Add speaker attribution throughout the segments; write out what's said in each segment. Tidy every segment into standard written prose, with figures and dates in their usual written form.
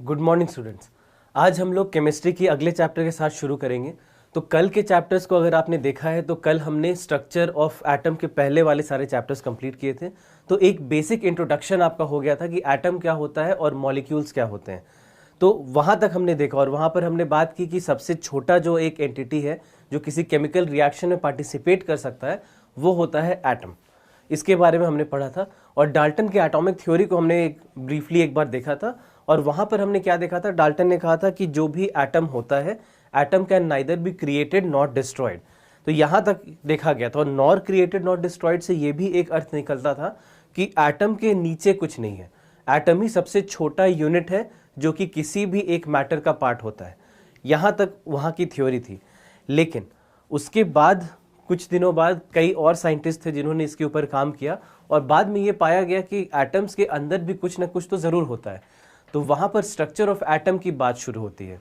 Speaker 1: Good morning students. आज हम लोग केमिस्ट्री की अगले चैप्टर के साथ शुरू करेंगे। तो कल के चैप्टर्स को अगर आपने देखा है तो कल हमने स्ट्रक्चर ऑफ एटम के पहले वाले सारे चैप्टर्स कंप्लीट किए थे। तो एक बेसिक इंट्रोडक्शन आपका हो गया था कि एटम क्या होता है और मॉलिक्यूल्स क्या होते हैं। तो वहाँ तक हमने देखा और वहाँ पर हमने बात की कि सबसे छोटा जो एक एंटिटी है जो किसी केमिकल रिएक्शन में पार्टिसिपेट कर सकता है वो होता है एटम। इसके बारे में हमने पढ़ा था और डाल्टन के एटॉमिक थ्योरी को हमने ब्रीफली एक बार देखा था। और वहां पर हमने क्या देखा था, डाल्टन ने कहा था कि जो भी एटम होता है, atom can neither be created not destroyed. तो यहां तक देखा गया था और नॉर क्रिएटेड नॉट डिस्ट्रॉयड से यह भी एक अर्थ निकलता था कि एटम के नीचे कुछ नहीं है। एटम ही सबसे छोटा यूनिट है जो कि किसी भी एक मैटर का पार्ट होता है। यहां तक वहां की थ्योरी थी। लेकिन उसके बाद कुछ दिनों बाद कई और साइंटिस्ट थे जिन्होंने इसके ऊपर काम किया और बाद में ये पाया गया कि एटम्स के अंदर भी कुछ ना कुछ तो ज़रूर होता है। तो वहाँ पर स्ट्रक्चर ऑफ एटम की बात शुरू होती है।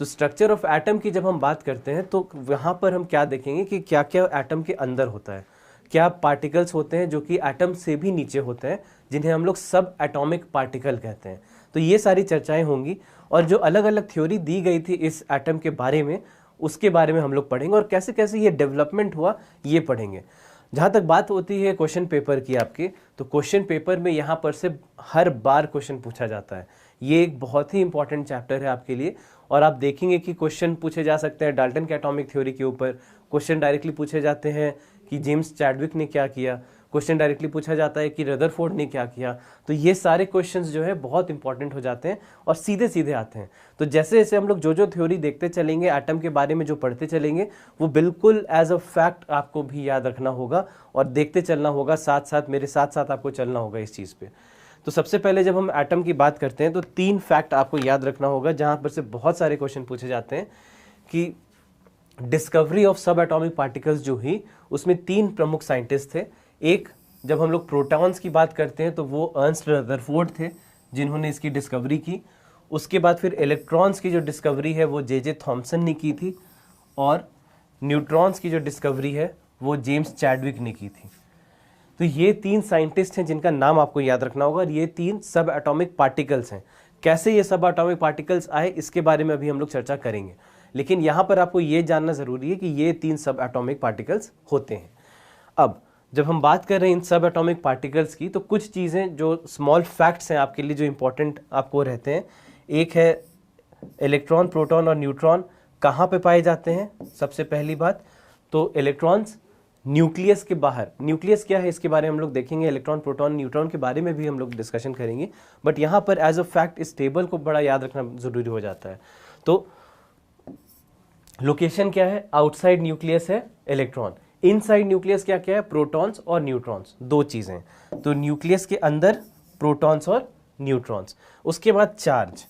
Speaker 1: तो स्ट्रक्चर ऑफ एटम की जब हम बात करते हैं तो वहाँ पर हम क्या देखेंगे कि क्या क्या एटम के अंदर होता है, क्या पार्टिकल्स होते हैं जो कि एटम से भी नीचे होते हैं, जिन्हें हम लोग सब एटॉमिक पार्टिकल कहते हैं। तो ये सारी चर्चाएं होंगी और जो अलग अलग थ्योरी दी गई थी इस एटम के बारे में उसके बारे में हम लोग पढ़ेंगे और कैसे कैसे ये डेवलपमेंट हुआ ये पढ़ेंगे। जहाँ तक बात होती है क्वेश्चन पेपर की आपके, तो क्वेश्चन पेपर में यहाँ पर से हर बार क्वेश्चन पूछा जाता है। ये एक बहुत ही इंपॉर्टेंट चैप्टर है आपके लिए और आप देखेंगे कि क्वेश्चन पूछे जा सकते हैं डाल्टन के एटॉमिक थ्योरी के ऊपर, क्वेश्चन डायरेक्टली पूछे जाते हैं कि जेम्स चैडविक ने क्या किया, क्वेश्चन डायरेक्टली पूछा जाता है कि रदरफोर्ड ने क्या किया। तो ये सारे क्वेश्चंस जो है बहुत इंपॉर्टेंट हो जाते हैं और सीधे सीधे आते हैं। तो जैसे जैसे हम लोग जो थ्योरी देखते चलेंगे, एटम के बारे में जो पढ़ते चलेंगे, वो बिल्कुल एज अ फैक्ट आपको भी याद रखना होगा और देखते चलना होगा, साथ साथ मेरे साथ साथ आपको चलना होगा इस चीज़ पे। तो सबसे पहले जब हम एटम की बात करते हैं तो 3 फैक्ट आपको याद रखना होगा जहां पर से बहुत सारे क्वेश्चन पूछे जाते हैं कि डिस्कवरी ऑफ सब एटॉमिक पार्टिकल्स जो हुई उसमें 3 प्रमुख साइंटिस्ट थे। एक, जब हम लोग प्रोटॉन्स की बात करते हैं तो वो अर्नस्ट रदरफोर्ड थे जिन्होंने इसकी डिस्कवरी की। उसके बाद फिर इलेक्ट्रॉन्स की जो डिस्कवरी है वो जे थॉमसन ने की थी और न्यूट्रॉन्स की जो डिस्कवरी है वो जेम्स चैडविक ने की थी। तो ये 3 साइंटिस्ट हैं जिनका नाम आपको याद रखना होगा और ये 3 सब एटॉमिक पार्टिकल्स हैं। कैसे ये सब एटॉमिक पार्टिकल्स आए इसके बारे में अभी हम लोग चर्चा करेंगे, लेकिन यहाँ पर आपको ये जानना ज़रूरी है कि ये 3 सब एटॉमिक पार्टिकल्स होते हैं। अब जब हम बात कर रहे हैं इन सब एटॉमिक पार्टिकल्स की तो कुछ चीज़ें जो स्मॉल फैक्ट्स हैं आपके लिए जो इंपॉर्टेंट आपको रहते हैं। एक है इलेक्ट्रॉन, प्रोटॉन और न्यूट्रॉन कहाँ पे पाए जाते हैं। सबसे पहली बात तो इलेक्ट्रॉन्स न्यूक्लियस के बाहर। न्यूक्लियस क्या है इसके बारे में हम लोग देखेंगे, इलेक्ट्रॉन प्रोटॉन न्यूट्रॉन के बारे में भी हम लोग डिस्कशन करेंगे, बट यहाँ पर एज अ फैक्ट इस टेबल को बड़ा याद रखना जरूरी हो जाता है। तो लोकेशन क्या है, आउटसाइड न्यूक्लियस है इलेक्ट्रॉन, इनसाइड न्यूक्लियस क्या क्या है, प्रोटॉन्स और न्यूट्रॉन्स, 2 चीजें। तो न्यूक्लियस के अंदर प्रोटॉन्स और न्यूट्रॉन्स। उसके बाद चार्ज,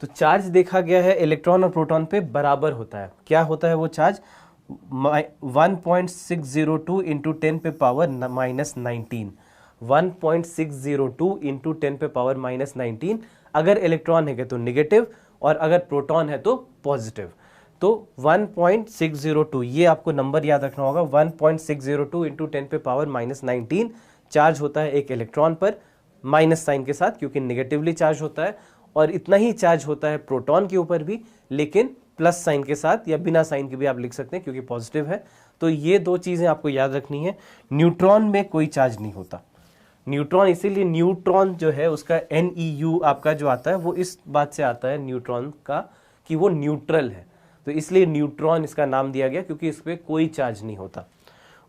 Speaker 1: तो चार्ज देखा गया है इलेक्ट्रॉन और प्रोटॉन पे बराबर होता है। क्या होता है वो चार्ज, 1.602 इंटू 10 पे पावर -19, 1.602 इंटू 10 पे पावर -19। अगर इलेक्ट्रॉन है तो निगेटिव और अगर प्रोटॉन है तो पॉजिटिव। तो 1.602 ये आपको नंबर याद रखना होगा, 1.602 इंटू 10 पे पावर -19 चार्ज होता है एक इलेक्ट्रॉन पर, माइनस साइन के साथ क्योंकि निगेटिवली चार्ज होता है। और इतना ही चार्ज होता है प्रोटॉन के ऊपर भी, लेकिन प्लस साइन के साथ या बिना साइन के भी आप लिख सकते हैं क्योंकि पॉजिटिव है। तो ये 2 चीजें आपको याद रखनी है। न्यूट्रॉन में कोई चार्ज नहीं होता। न्यूट्रॉन, इसीलिए न्यूट्रॉन जो है उसका NEU आपका जो आता है वो इस बात से आता है न्यूट्रॉन का कि वो न्यूट्रल है, तो इसलिए न्यूट्रॉन इसका नाम दिया गया क्योंकि इस पर कोई चार्ज नहीं होता।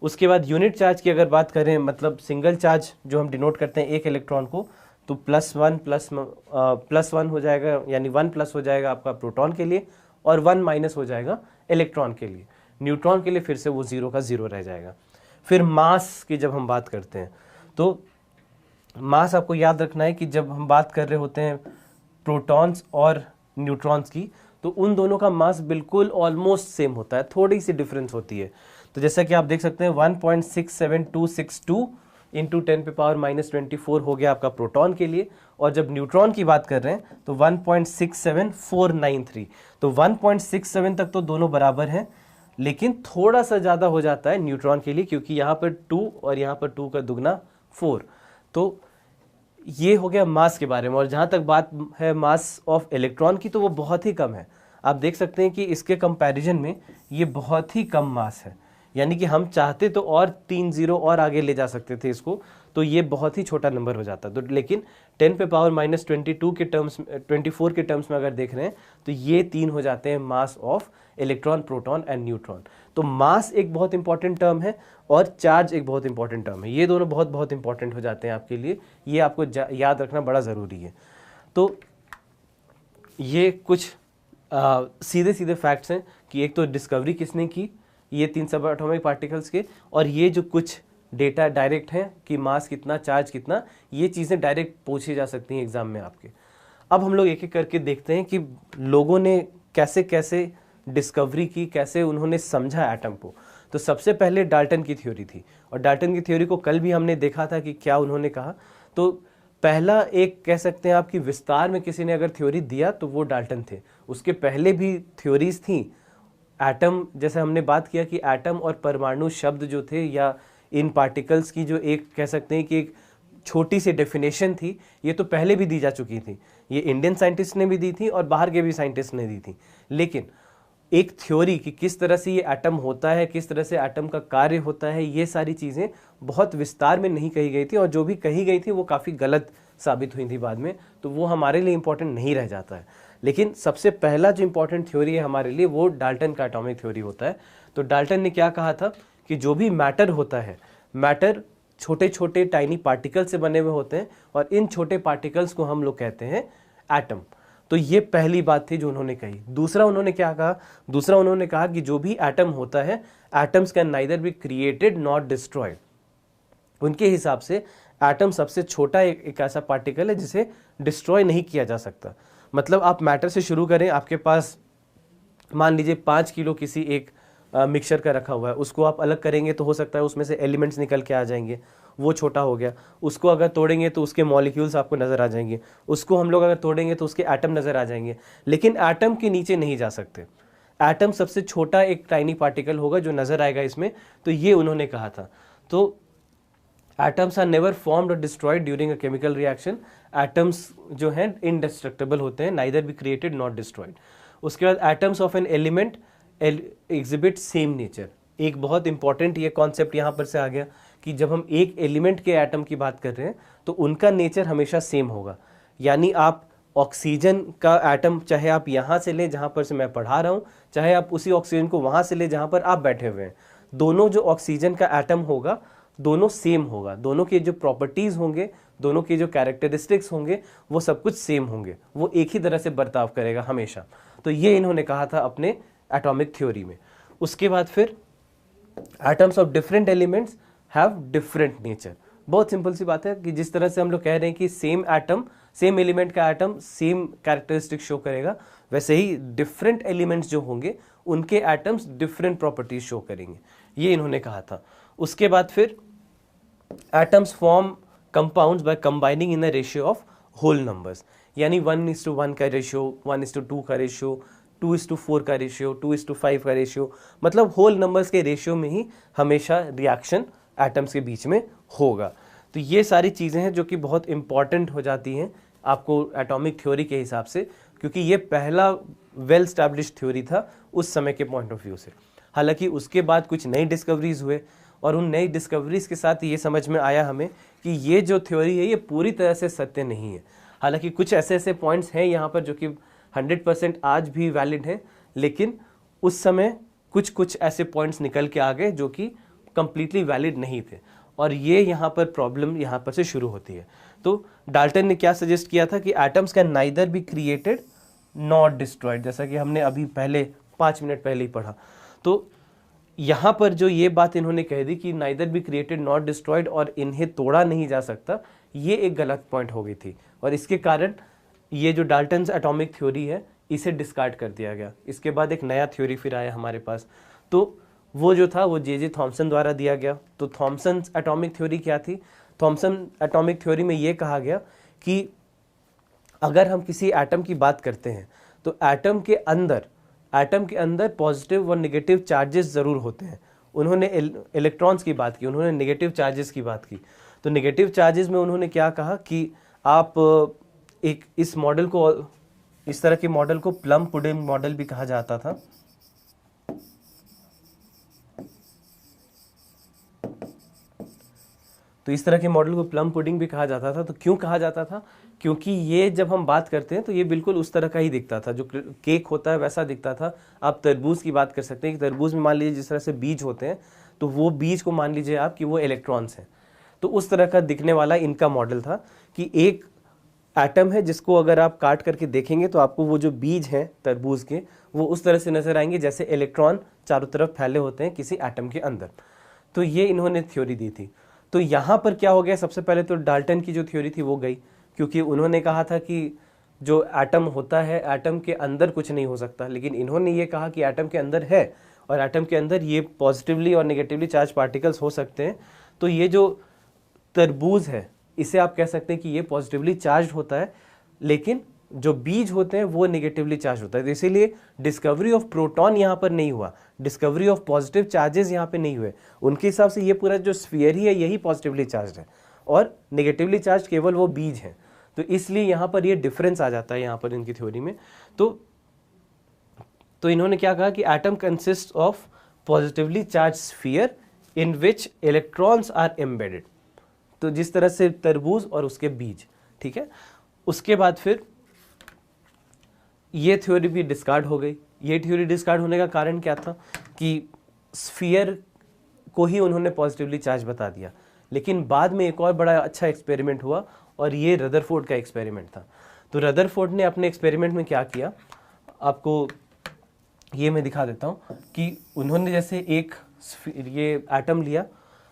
Speaker 1: उसके बाद यूनिट चार्ज की अगर बात करें, मतलब सिंगल चार्ज जो हम डिनोट करते हैं एक इलेक्ट्रॉन को, तो +1 हो जाएगा, यानी 1 प्लस हो जाएगा आपका प्रोटॉन के लिए और 1 माइनस हो जाएगा इलेक्ट्रॉन के लिए। न्यूट्रॉन के लिए फिर से वो 0 का 0 रह जाएगा। फिर मास की जब हम बात करते हैं तो मास आपको याद रखना है कि जब हम बात कर रहे होते हैं प्रोटॉन्स और न्यूट्रॉन्स की तो उन दोनों का मास बिल्कुल ऑलमोस्ट सेम होता है, थोड़ी सी डिफरेंस होती है। तो जैसा कि आप देख सकते हैं 1.67262 इंटू 10 पे पावर -24 हो गया आपका प्रोटॉन के लिए, और जब न्यूट्रॉन की बात कर रहे हैं तो 1.67493। तो 1.67 तक तो दोनों बराबर हैं, लेकिन थोड़ा सा ज़्यादा हो जाता है न्यूट्रॉन के लिए क्योंकि यहाँ पर 2 और यहाँ पर 2 का दुगना 4। तो ये हो गया मास के बारे में। और जहाँ तक बात है मास ऑफ इलेक्ट्रॉन की, तो वो बहुत ही कम है। आप देख सकते हैं कि इसके कंपैरिजन में ये बहुत ही कम मास है, यानी कि हम चाहते तो और 3 जीरो और आगे ले जा सकते थे इसको, तो ये बहुत ही छोटा नंबर हो जाता। तो लेकिन 10 पे पावर माइनस 22 के टर्म्स 24 के टर्म्स में अगर देख रहे हैं तो ये 3 हो जाते हैं mass of electron, proton and neutron. तो मास एक बहुत इंपॉर्टेंट टर्म है और चार्ज एक बहुत इंपॉर्टेंट टर्म है। ये दोनों बहुत बहुत इंपॉर्टेंट हो जाते हैं आपके लिए, ये आपको याद रखना बड़ा ज़रूरी है। तो ये कुछ सीधे सीधे फैक्ट्स हैं कि एक तो डिस्कवरी किसने की, ये 3 सब एटॉमिक पार्टिकल्स के, और ये जो कुछ डेटा डायरेक्ट हैं कि मास कितना, चार्ज कितना, ये चीज़ें डायरेक्ट पूछी जा सकती हैं एग्जाम में आपके। अब हम लोग एक एक करके देखते हैं कि लोगों ने कैसे कैसे डिस्कवरी की, कैसे उन्होंने समझा एटम को। तो सबसे पहले डाल्टन की थ्योरी थी, और डाल्टन की थ्योरी को कल भी हमने देखा था कि क्या उन्होंने कहा। तो पहला एक कह सकते हैं आपकी विस्तार में किसी ने अगर थ्योरी दिया तो वो डाल्टन थे। उसके पहले भी थ्योरीज थी। एटम, जैसे हमने बात किया कि एटम और परमाणु शब्द जो थे या इन पार्टिकल्स की जो एक कह सकते हैं कि एक छोटी सी डेफिनेशन थी, ये तो पहले भी दी जा चुकी थी। ये इंडियन साइंटिस्ट ने भी दी थी और बाहर के भी साइंटिस्ट ने दी थी। लेकिन एक थ्योरी कि किस तरह से ये एटम होता है, किस तरह से एटम का कार्य होता है, ये सारी चीज़ें बहुत विस्तार में नहीं कही गई थी, और जो भी कही गई थी वो काफ़ी गलत साबित हुई थी बाद में, तो वो हमारे लिए इंपॉर्टेंट नहीं रह जाता है। लेकिन सबसे पहला जो इंपॉर्टेंट थ्योरी है हमारे लिए वो डाल्टन का एटॉमिक थ्योरी होता है। तो डाल्टन ने क्या कहा था कि जो भी मैटर होता है, मैटर छोटे छोटे टाइनी पार्टिकल से बने हुए होते हैं, और इन छोटे पार्टिकल्स को हम लोग कहते हैं एटम। तो ये पहली बात थी जो उन्होंने कही। दूसरा उन्होंने क्या कहा, दूसरा उन्होंने कहा कि जो भी एटम होता है, atoms can neither be created not destroyed. उनके हिसाब से एटम सबसे छोटा एक ऐसा पार्टिकल है जिसे डिस्ट्रॉय नहीं किया जा सकता। मतलब आप मैटर से शुरू करें, आपके पास मान लीजिए 5 किलो किसी एक मिक्सचर का रखा हुआ है, उसको आप अलग करेंगे तो हो सकता है उसमें से एलिमेंट्स निकल के आ जाएंगे, वो छोटा हो गया। उसको अगर तोड़ेंगे तो उसके मॉलिक्यूल्स आपको नज़र आ जाएंगे, उसको हम लोग अगर तोड़ेंगे तो उसके एटम नज़र आ जाएंगे। लेकिन एटम के नीचे नहीं जा सकते। एटम सबसे छोटा एक टाइनी पार्टिकल होगा जो नज़र आएगा इसमें, तो ये उन्होंने कहा था। तो एटम्स आर नेवर फॉर्म्ड और destroyed during a chemical reaction. Atoms जो हैं इनडेस्ट्रक्टेबल होते हैं, neither be created not destroyed. उसके बाद atoms of an element exhibit same nature. एक बहुत इंपॉर्टेंट ये कॉन्सेप्ट यहाँ पर से आ गया कि जब हम एक एलिमेंट के एटम की बात कर रहे हैं तो उनका नेचर हमेशा सेम होगा। यानी आप ऑक्सीजन का एटम चाहे आप यहाँ से लें जहाँ पर से मैं पढ़ा रहा हूँ, चाहे आप उसी ऑक्सीजन को वहाँ से लें जहाँ पर आप बैठे हुए हैं, दोनों जो ऑक्सीजन का एटम होगा दोनों सेम होगा। दोनों के जो प्रॉपर्टीज़ होंगे, दोनों के जो कैरेक्टरिस्टिक्स होंगे, वो सब कुछ सेम होंगे, वो एक ही तरह से बर्ताव करेगा हमेशा। तो ये इन्होंने कहा था अपने एटॉमिक थ्योरी में। उसके बाद फिर atoms of different elements have different nature. बहुत सिंपल सी बात है कि जिस तरह से हम लोग कह रहे हैं कि सेम एटम, सेम एलिमेंट का एटम सेम कैरेक्टरिस्टिक शो करेगा, वैसे ही डिफरेंट एलिमेंट्स जो होंगे उनके एटम्स डिफरेंट प्रॉपर्टीज शो करेंगे, ये इन्होंने कहा था। उसके बाद फिर atoms form compounds by combining in a ratio of whole numbers. यानी 1:1 का रेशियो, 1:2 का रेशियो, 2:4 का रेशियो, 2:5 का रेशियो, मतलब होल नंबर्स के रेशियो में ही हमेशा रिएक्शन एटम्स के बीच में होगा। तो ये सारी चीज़ें हैं जो कि बहुत इंपॉर्टेंट हो जाती हैं आपको एटॉमिक थ्योरी के हिसाब से, क्योंकि ये पहला वेल स्टैब्लिश्ड थ्योरी था उस समय के पॉइंट ऑफ व्यू से। हालांकि उसके बाद कुछ नई डिस्कवरीज हुए, और उन नई डिस्कवरीज के साथ ये समझ में आया हमें कि ये जो थ्योरी है ये पूरी तरह से सत्य नहीं है। हालांकि कुछ ऐसे ऐसे पॉइंट्स हैं यहाँ पर जो कि 100% आज भी वैलिड हैं, लेकिन उस समय कुछ कुछ ऐसे पॉइंट्स निकल के आ गए जो कि कंप्लीटली वैलिड नहीं थे, और ये यहाँ पर प्रॉब्लम यहाँ पर से शुरू होती है। तो डाल्टन ने क्या सजेस्ट किया था कि atoms can neither be created not destroyed, जैसा कि हमने अभी पहले 5 मिनट पहले ही पढ़ा। तो यहाँ पर जो ये बात इन्होंने कह दी कि neither be created not destroyed और इन्हें तोड़ा नहीं जा सकता, ये एक गलत पॉइंट हो गई थी, और इसके कारण ये जो डाल्टन्स एटॉमिक थ्योरी है इसे डिस्कार्ड कर दिया गया। इसके बाद एक नया थ्योरी फिर आया हमारे पास, तो वो जो था वो जे थॉमसन द्वारा दिया गया। तो थॉमसन एटॉमिक थ्योरी क्या थी? थॉमसन एटॉमिक थ्योरी में ये कहा गया कि अगर हम किसी एटम की बात करते हैं तो एटम के अंदर पॉजिटिव और नेगेटिव चार्जेस ज़रूर होते हैं। उन्होंने इलेक्ट्रॉन्स की बात की, उन्होंने नेगेटिव चार्जेस की बात की। तो नेगेटिव चार्जेस में उन्होंने क्या कहा कि आप एक इस मॉडल को, इस तरह के मॉडल को प्लम पुडिंग मॉडल भी कहा जाता था। तो इस तरह के मॉडल को प्लम पुडिंग भी कहा जाता था। तो क्यों कहा जाता था? क्योंकि ये जब हम बात करते हैं तो ये बिल्कुल उस तरह का ही दिखता था, जो केक होता है वैसा दिखता था। आप तरबूज की बात कर सकते हैं कि तरबूज में मान लीजिए जिस तरह से बीज होते हैं, तो वो बीज को मान लीजिए आप कि वो इलेक्ट्रॉन्स हैं। तो उस तरह का दिखने वाला इनका मॉडल था कि एक एटम है जिसको अगर आप काट करके देखेंगे तो आपको वो जो बीज हैं तरबूज के, वो उस तरह से नजर आएंगे जैसे इलेक्ट्रॉन चारों तरफ फैले होते हैं किसी एटम के अंदर। तो ये इन्होंने थ्योरी दी थी। तो यहाँ पर क्या हो गया, सबसे पहले तो डाल्टन की जो थ्योरी थी वो गई, क्योंकि उन्होंने कहा था कि जो एटम होता है, एटम के अंदर कुछ नहीं हो सकता, लेकिन इन्होंने ये कहा कि एटम के अंदर है, और एटम के अंदर ये पॉजिटिवली और नेगेटिवली चार्ज पार्टिकल्स हो सकते हैं। तो ये जो तरबूज है, इसे आप कह सकते हैं कि ये पॉजिटिवली चार्ज होता है, लेकिन जो बीज होते हैं वो नेगेटिवली चार्ज होता है। तो इसीलिए डिस्कवरी ऑफ प्रोटॉन यहाँ पर नहीं हुआ, डिस्कवरी ऑफ पॉजिटिव चार्जेस यहाँ पे नहीं हुए। उनके हिसाब से ये पूरा जो स्फीयर ही है यही पॉजिटिवली चार्ज है, और नेगेटिवली चार्ज केवल वो बीज हैं। तो इसलिए यहाँ पर ये डिफरेंस आ जाता है यहाँ पर इनकी थ्योरी में। तो इन्होंने क्या कहा कि atom consist of positively charged sphere in which electrons are embedded. तो जिस तरह से तरबूज और उसके बीज, ठीक है। उसके बाद फिर ये थ्योरी भी डिस्कार्ड हो गई। ये थ्योरी डिस्कार्ड होने का कारण क्या था कि स्फीयर को ही उन्होंने पॉजिटिवली चार्ज बता दिया। लेकिन बाद में एक और बड़ा अच्छा एक्सपेरिमेंट हुआ, और ये रदरफोर्ड का एक्सपेरिमेंट था। तो रदरफोर्ड ने अपने एक्सपेरिमेंट में क्या किया, आपको ये मैं दिखा देता हूँ कि उन्होंने जैसे एक ये एटम लिया।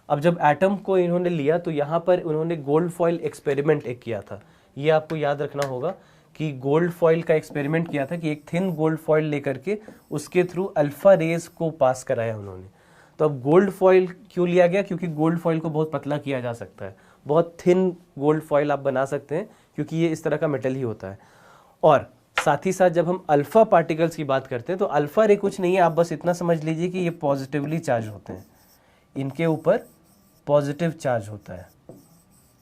Speaker 1: अब जब एटम को इन्होंने लिया तो यहाँ पर उन्होंने गोल्ड फॉइल एक्सपेरिमेंट एक किया था। ये आपको याद रखना होगा कि गोल्ड फॉइल का एक्सपेरिमेंट किया था कि एक थिन गोल्ड फॉइल लेकर के उसके थ्रू अल्फा रेज को पास कराया उन्होंने। तो अब गोल्ड फॉइल क्यों लिया गया? क्योंकि गोल्ड फॉइल को बहुत पतला किया जा सकता है, बहुत थिन गोल्ड फॉइल आप बना सकते हैं, क्योंकि ये इस तरह का मेटल ही होता है। और साथ ही साथ जब हम अल्फा पार्टिकल्स की बात करते हैं तो अल्फा रे कुछ नहीं है, आप बस इतना समझ लीजिए कि ये पॉजिटिवली चार्ज होते हैं, इनके ऊपर पॉजिटिव चार्ज होता है।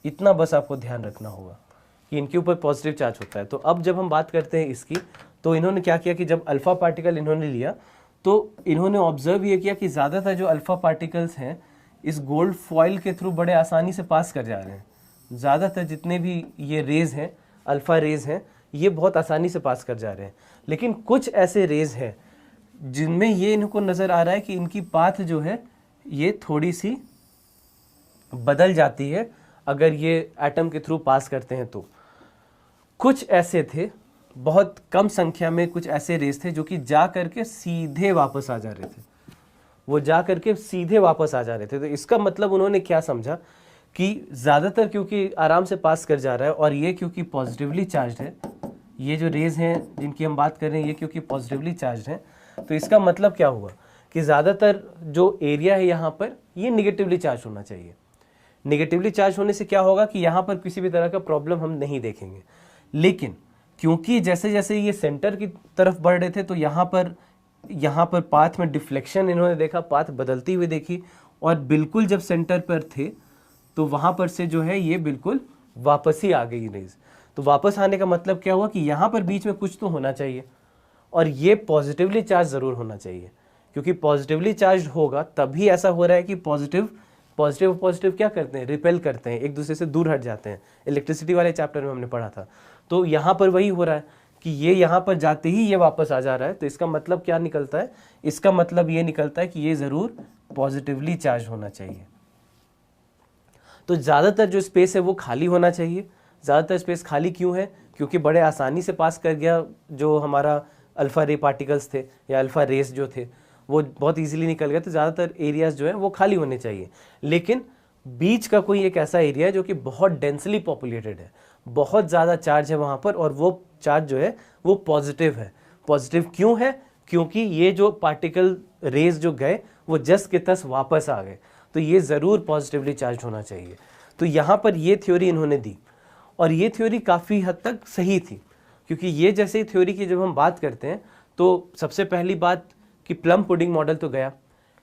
Speaker 1: इतना बस आपको ध्यान रखना होगा कि इनके ऊपर पॉजिटिव चार्ज होता है। तो अब जब हम बात करते हैं इसकी, तो इन्होंने क्या किया कि जब अल्फा पार्टिकल इन्होंने लिया तो इन्होंने ऑब्जर्व ये किया कि ज़्यादातर जो अल्फा पार्टिकल्स हैं इस गोल्ड फॉइल के थ्रू बड़े आसानी से पास कर जा रहे हैं। ज़्यादातर जितने भी ये रेज हैं, अल्फा रेज हैं, ये बहुत आसानी से पास कर जा रहे हैं। लेकिन कुछ ऐसे रेज हैं जिनमें ये इनको नज़र आ रहा है कि इनकी पाथ जो है ये थोड़ी सी बदल जाती है अगर ये एटम के थ्रू पास करते हैं। तो कुछ ऐसे थे, बहुत कम संख्या में कुछ ऐसे रेस थे जो कि जा करके सीधे वापस आ जा रहे थे, वो जा करके सीधे वापस आ जा रहे थे। तो इसका मतलब उन्होंने क्या समझा कि ज़्यादातर क्योंकि आराम से पास कर जा रहा है, और ये क्योंकि पॉजिटिवली चार्ज है, ये जो रेज हैं जिनकी हम बात कर रहे हैं ये क्योंकि पॉजिटिवली चार्ज हैं, तो इसका मतलब क्या हुआ कि ज़्यादातर जो एरिया है यहाँ पर ये निगेटिवली चार्ज होना चाहिए। निगेटिवली चार्ज होने से क्या होगा कि यहाँ पर किसी भी तरह का प्रॉब्लम हम नहीं देखेंगे। लेकिन क्योंकि जैसे जैसे ये सेंटर की तरफ बढ़ रहे थे तो यहाँ पर पाथ में डिफ्लेक्शन इन्होंने देखा, पाथ बदलती हुई देखी, और बिल्कुल जब सेंटर पर थे तो वहाँ पर से जो है ये बिल्कुल वापस ही आ गई रेज। तो वापस आने का मतलब क्या हुआ कि यहाँ पर बीच में कुछ तो होना चाहिए, और ये पॉजिटिवली चार्ज ज़रूर होना चाहिए, क्योंकि पॉजिटिवली चार्ज होगा तभी ऐसा हो रहा है कि पॉजिटिव क्या करते हैं, रिपेल करते हैं, एक दूसरे से दूर हट जाते हैं। इलेक्ट्रिसिटी वाले चैप्टर में हमने पढ़ा था। तो यहाँ पर वही हो रहा है कि ये यहाँ पर जाते ही ये वापस आ जा रहा है। तो इसका मतलब क्या निकलता है? इसका मतलब ये निकलता है कि ये ज़रूर पॉजिटिवली चार्ज होना चाहिए। तो ज़्यादातर जो स्पेस है वो खाली होना चाहिए। ज़्यादातर स्पेस खाली क्यों है? क्योंकि बड़े आसानी से पास कर गया जो हमारा अल्फ़ा रे पार्टिकल्स थे या अल्फ़ा रेस जो थे वो बहुत इजीली निकल गए। तो ज़्यादातर एरियाज जो है वो खाली होने चाहिए। लेकिन बीच का कोई एक ऐसा एरिया है जो कि बहुत डेंसली पॉपुलेटेड है, बहुत ज़्यादा चार्ज है वहाँ पर, और वो चार्ज जो है वो पॉजिटिव है। पॉजिटिव क्यों है? क्योंकि ये जो पार्टिकल रेज जो गए वो जस के तस वापस आ गए, तो ये ज़रूर पॉजिटिवली चार्ज होना चाहिए। तो यहाँ पर ये थ्योरी इन्होंने दी, और ये थ्योरी काफ़ी हद तक सही थी, क्योंकि ये जैसे थ्योरी की जब हम बात करते हैं तो सबसे पहली बात कि प्लम पुडिंग मॉडल तो गया,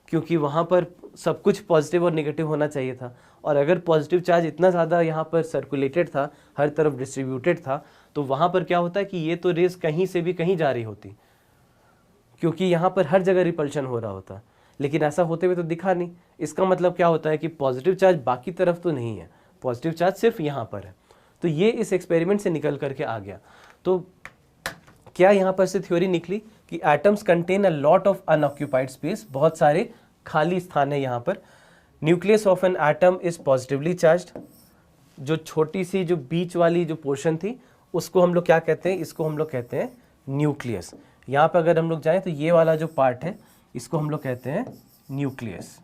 Speaker 1: क्योंकि वहाँ पर सब कुछ पॉजिटिव और नेगेटिव होना चाहिए था। और अगर पॉजिटिव चार्ज इतना ज़्यादा यहाँ पर सर्कुलेटेड था, हर तरफ डिस्ट्रीब्यूटेड था, तो वहाँ पर क्या होता है कि ये तो रेस कहीं से भी कहीं जा रही होती, क्योंकि यहाँ पर हर जगह रिपल्शन हो रहा होता, लेकिन ऐसा होते हुए तो दिखा नहीं। इसका मतलब क्या होता है कि पॉजिटिव चार्ज बाकी तरफ तो नहीं है, पॉजिटिव चार्ज सिर्फ यहाँ पर है। तो ये इस एक्सपेरिमेंट से निकल करके आ गया। तो क्या यहाँ पर से थ्योरी निकली कि atoms contain a lot of unoccupied space, बहुत सारे खाली स्थान है यहाँ पर। Nucleus of an atom is positively charged, जो छोटी सी जो बीच वाली जो पोर्शन थी उसको हम लोग क्या कहते हैं, इसको हम लोग कहते हैं न्यूक्लियस। यहाँ पर अगर हम लोग जाएं तो ये वाला जो पार्ट है इसको हम लोग कहते हैं न्यूक्लियस।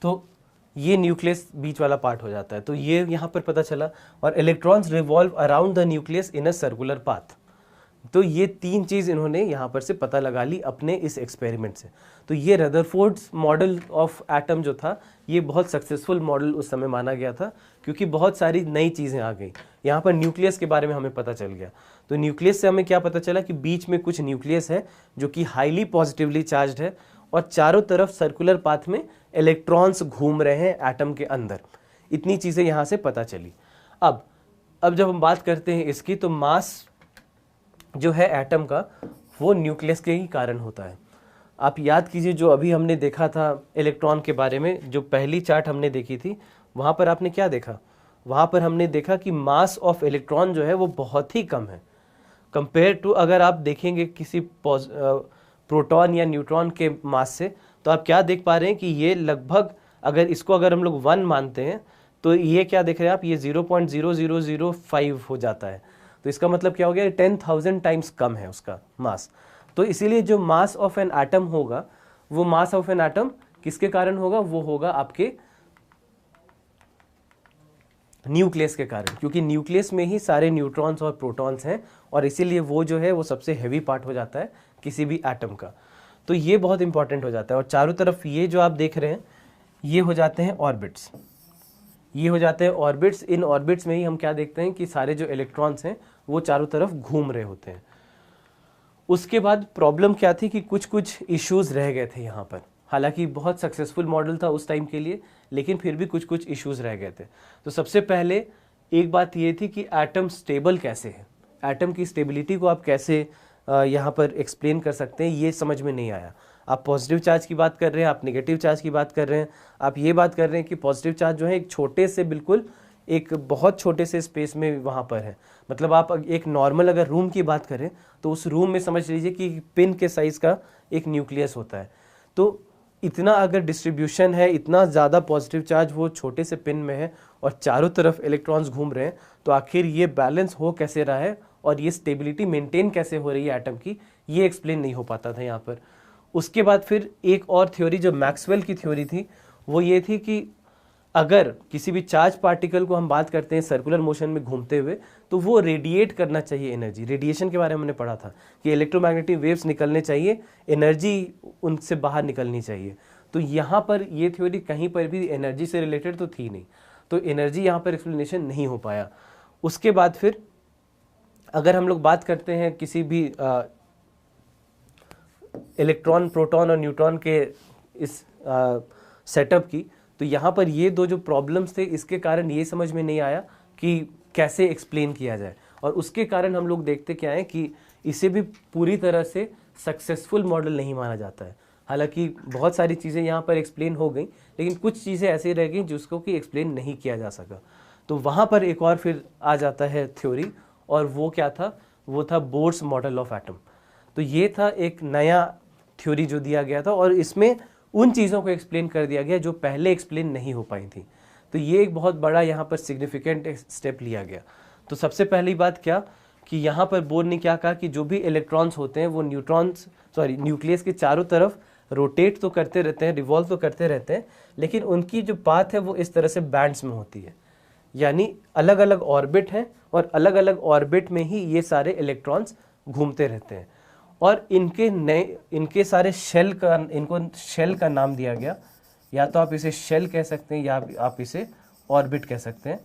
Speaker 1: तो ये न्यूक्लियस बीच वाला पार्ट हो जाता है। तो ये यहाँ पर पता चला। और electrons revolve around the nucleus in a circular path. तो ये तीन चीज़ इन्होंने यहाँ पर से पता लगा ली अपने इस एक्सपेरिमेंट से। तो ये रदरफोर्ड्स मॉडल ऑफ एटम जो था ये बहुत सक्सेसफुल मॉडल उस समय माना गया था, क्योंकि बहुत सारी नई चीज़ें आ गई। यहाँ पर न्यूक्लियस के बारे में हमें पता चल गया। तो न्यूक्लियस से हमें क्या पता चला कि बीच में कुछ न्यूक्लियस है जो कि हाईली पॉजिटिवली चार्ज्ड है और चारों तरफ सर्कुलर पाथ में इलेक्ट्रॉन्स घूम रहे हैं एटम के अंदर। इतनी चीज़ें यहाँ से पता चली। अब जब हम बात करते हैं इसकी, तो मास जो है एटम का वो न्यूक्लियस के ही कारण होता है। आप याद कीजिए जो अभी हमने देखा था इलेक्ट्रॉन के बारे में, जो पहली चार्ट हमने देखी थी, वहाँ पर आपने क्या देखा? वहाँ पर हमने देखा कि मास ऑफ इलेक्ट्रॉन जो है वो बहुत ही कम है कंपेयर टू, अगर आप देखेंगे किसी प्रोटॉन या न्यूट्रॉन के मास से, तो आप क्या देख पा रहे हैं कि ये लगभग, अगर हम लोग 1 मानते हैं तो ये क्या देख रहे हैं आप, ये 0.0005 हो जाता है। तो इसका मतलब क्या हो गया, 10,000 टाइम्स कम है उसका मास। तो इसीलिए जो मास ऑफ एन एटम होगा, वो मास ऑफ एन एटम किसके कारण होगा? वो होगा आपके न्यूक्लियस के कारण, क्योंकि न्यूक्लियस में ही सारे न्यूट्रॉन्स और प्रोटॉन्स हैं, और इसीलिए वो जो है वो सबसे हैवी पार्ट हो जाता है किसी भी एटम का। तो ये बहुत इंपॉर्टेंट हो जाता है। और चारों तरफ ये जो आप देख रहे हैं ये हो जाते हैं ऑर्बिट्स, ये हो जाते हैं ऑर्बिट्स। इन ऑर्बिट्स में ही हम क्या देखते हैं कि सारे जो इलेक्ट्रॉन्स हैं वो चारों तरफ घूम रहे होते हैं। उसके बाद प्रॉब्लम क्या थी कि कुछ इश्यूज रह गए थे यहाँ पर। हालांकि बहुत सक्सेसफुल मॉडल था उस टाइम के लिए, लेकिन फिर भी कुछ इश्यूज रह गए थे। तो सबसे पहले एक बात ये थी कि एटम स्टेबल कैसे है, एटम की स्टेबिलिटी को आप कैसे यहाँ पर एक्सप्लेन कर सकते हैं, ये समझ में नहीं आया। आप पॉजिटिव चार्ज की बात कर रहे हैं, आप नेगेटिव चार्ज की बात कर रहे हैं, आप ये बात कर रहे हैं कि पॉजिटिव चार्ज जो है एक छोटे से, बिल्कुल एक बहुत छोटे से स्पेस में वहाँ पर है। मतलब आप एक नॉर्मल अगर रूम की बात करें तो उस रूम में समझ लीजिए कि पिन के साइज़ का एक न्यूक्लियस होता है। तो इतना अगर डिस्ट्रीब्यूशन है, इतना ज़्यादा पॉजिटिव चार्ज वो छोटे से पिन में है और चारों तरफ इलेक्ट्रॉन्स घूम रहे हैं, तो आखिर ये बैलेंस हो कैसे रहा है और ये स्टेबिलिटी मेंटेन कैसे हो रही है एटम की, ये एक्सप्लेन नहीं हो पाता था यहाँ पर। उसके बाद फिर एक और थ्योरी जो मैक्सवेल की थ्योरी थी, वो ये थी कि अगर किसी भी चार्ज पार्टिकल को हम बात करते हैं सर्कुलर मोशन में घूमते हुए, तो वो रेडिएट करना चाहिए एनर्जी। रेडिएशन के बारे में हमने पढ़ा था कि इलेक्ट्रोमैग्नेटिक वेव्स निकलने चाहिए, एनर्जी उनसे बाहर निकलनी चाहिए। तो यहाँ पर ये थ्योरी कहीं पर भी एनर्जी से रिलेटेड तो थी नहीं, तो एनर्जी यहाँ पर एक्सप्लेनेशन नहीं हो पाया। उसके बाद फिर अगर हम लोग बात करते हैं किसी भी इलेक्ट्रॉन, प्रोटॉन और न्यूट्रॉन के इस सेटअप की, तो यहाँ पर ये दो जो प्रॉब्लम्स थे, इसके कारण ये समझ में नहीं आया कि कैसे एक्सप्लेन किया जाए। और उसके कारण हम लोग देखते क्या है कि इसे भी पूरी तरह से सक्सेसफुल मॉडल नहीं माना जाता है। हालांकि बहुत सारी चीज़ें यहाँ पर एक्सप्लेन हो गई, लेकिन कुछ चीज़ें ऐसी रह गई जिसको कि एक्सप्लेन नहीं किया जा सका। तो वहाँ पर एक और फिर आ जाता है थ्योरी, और वो क्या था? वो था बोर्स मॉडल ऑफ एटम। तो ये था एक नया थ्योरी जो दिया गया था, और इसमें उन चीज़ों को एक्सप्लेन कर दिया गया जो पहले एक्सप्लेन नहीं हो पाई थी। तो ये एक बहुत बड़ा यहाँ पर सिग्निफिकेंट स्टेप लिया गया। तो सबसे पहली बात क्या कि यहाँ पर बोर ने क्या कहा कि जो भी इलेक्ट्रॉन्स होते हैं वो न्यूक्लियस के चारों तरफ रोटेट तो करते रहते हैं, रिवॉल्व तो करते रहते हैं, लेकिन उनकी जो पाथ है वो इस तरह से बैंड्स में होती है, यानी अलग अलग ऑर्बिट हैं और अलग अलग ऑर्बिट में ही ये सारे इलेक्ट्रॉन्स घूमते रहते हैं। और इनके सारे इनको शेल का नाम दिया गया, या तो आप इसे शेल कह सकते हैं या आप इसे ऑर्बिट कह सकते हैं।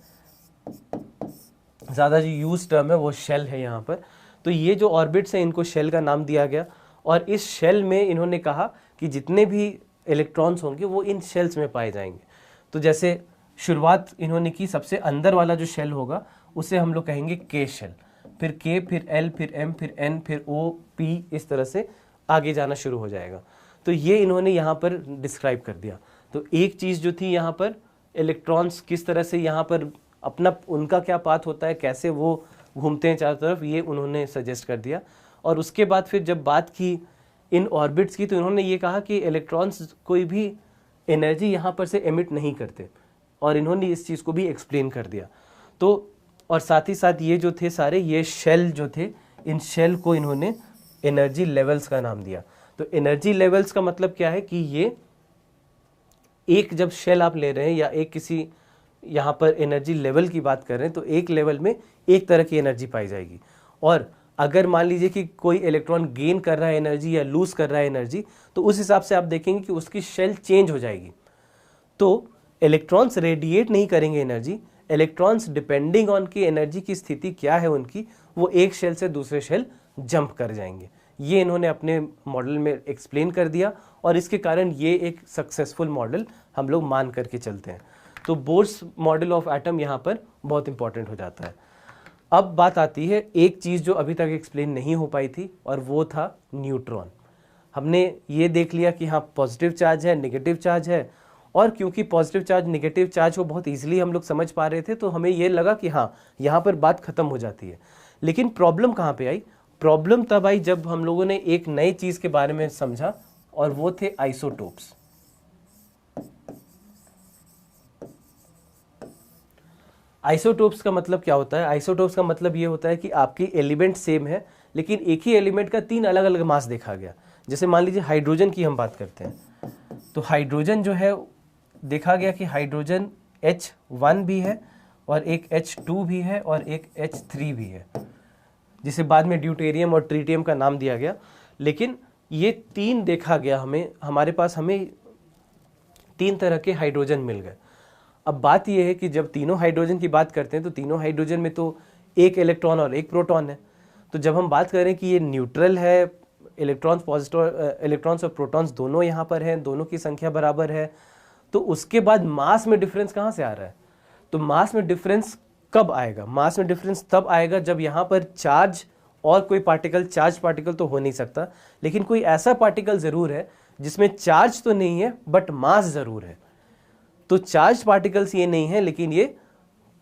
Speaker 1: ज़्यादा जो यूज टर्म है वो शेल है यहाँ पर। तो ये जो ऑर्बिट्स हैं इनको शेल का नाम दिया गया, और इस शेल में इन्होंने कहा कि जितने भी इलेक्ट्रॉन्स होंगे वो इन शेल्स में पाए जाएंगे। तो जैसे शुरुआत इन्होंने की, सबसे अंदर वाला जो शेल होगा उसे हम लोग कहेंगे के शेल, फिर के, फिर एल, फिर एम, फिर एन, फिर ओ, पी, इस तरह से आगे जाना शुरू हो जाएगा। तो ये इन्होंने यहाँ पर डिस्क्राइब कर दिया। तो एक चीज़ जो थी यहाँ पर, इलेक्ट्रॉन्स किस तरह से यहाँ पर अपना, उनका क्या पाथ होता है, कैसे वो घूमते हैं चारों तरफ, ये उन्होंने सजेस्ट कर दिया। और उसके बाद फिर जब बात की इन ऑर्बिट्स की, तो इन्होंने ये कहा कि इलेक्ट्रॉन्स कोई भी एनर्जी यहाँ पर से एमिट नहीं करते, और इन्होंने इस चीज़ को भी एक्सप्लेन कर दिया। तो और साथ ही साथ ये जो थे सारे, ये शेल जो थे, इन शेल को इन्होंने एनर्जी लेवल्स का नाम दिया। तो एनर्जी लेवल्स का मतलब क्या है कि ये एक जब शेल आप ले रहे हैं या एक किसी यहाँ पर एनर्जी लेवल की बात कर रहे हैं, तो एक लेवल में एक तरह की एनर्जी पाई जाएगी। और अगर मान लीजिए कि कोई इलेक्ट्रॉन गेन कर रहा है एनर्जी या लूज कर रहा है एनर्जी, तो उस हिसाब से आप देखेंगे कि उसकी शेल चेंज हो जाएगी। तो इलेक्ट्रॉन्स रेडिएट नहीं करेंगे एनर्जी, इलेक्ट्रॉन्स डिपेंडिंग ऑन की एनर्जी की स्थिति क्या है उनकी, वो एक शेल से दूसरे शेल जंप कर जाएंगे। ये इन्होंने अपने मॉडल में एक्सप्लेन कर दिया, और इसके कारण ये एक सक्सेसफुल मॉडल हम लोग मान करके चलते हैं। तो बोर्स मॉडल ऑफ एटम यहाँ पर बहुत इंपॉर्टेंट हो जाता है। अब बात आती है एक चीज़ जो अभी तक एक्सप्लेन नहीं हो पाई थी, और वो था न्यूट्रॉन। हमने ये देख लिया कि हाँ पॉजिटिव चार्ज है, नेगेटिव चार्ज है, और क्योंकि पॉजिटिव चार्ज नेगेटिव चार्ज को बहुत ईजिली हम लोग समझ पा रहे थे, तो हमें ये लगा कि हाँ यहाँ पर बात खत्म हो जाती है। लेकिन प्रॉब्लम कहाँ पे आई? प्रॉब्लम तब आई जब हम लोगों ने एक नई चीज़ के बारे में समझा, और वो थे आइसोटोप्स। आइसोटोप्स का मतलब क्या होता है? आइसोटोप्स का मतलब ये होता है कि आपकी एलिमेंट सेम है, लेकिन एक ही एलिमेंट का 3 अलग अलग मास देखा गया। जैसे मान लीजिए हाइड्रोजन की हम बात करते हैं, तो हाइड्रोजन जो है देखा गया कि हाइड्रोजन H1 भी है, और एक H2 भी है, और एक H3 भी है, जिसे बाद में ड्यूटेरियम और ट्रीटियम का नाम दिया गया। लेकिन ये 3 देखा गया, हमारे पास हमें 3 तरह के हाइड्रोजन मिल गए। अब बात यह है कि जब तीनों हाइड्रोजन की बात करते हैं, तो तीनों हाइड्रोजन में तो एक इलेक्ट्रॉन और एक प्रोटॉन है। तो जब हम बात करें कि ये न्यूट्रल है, इलेक्ट्रॉन्स और प्रोटॉन्स दोनों यहाँ पर हैं, दोनों की संख्या बराबर है, तो उसके बाद मास में डिफरेंस कहाँ से आ रहा है? तो मास में डिफरेंस कब आएगा? मास में डिफरेंस तब आएगा जब यहाँ पर चार्ज और कोई पार्टिकल, चार्ज पार्टिकल तो हो नहीं सकता, लेकिन कोई ऐसा पार्टिकल ज़रूर है जिसमें चार्ज तो नहीं है बट मास ज़रूर है। तो चार्ज पार्टिकल्स ये नहीं है, लेकिन ये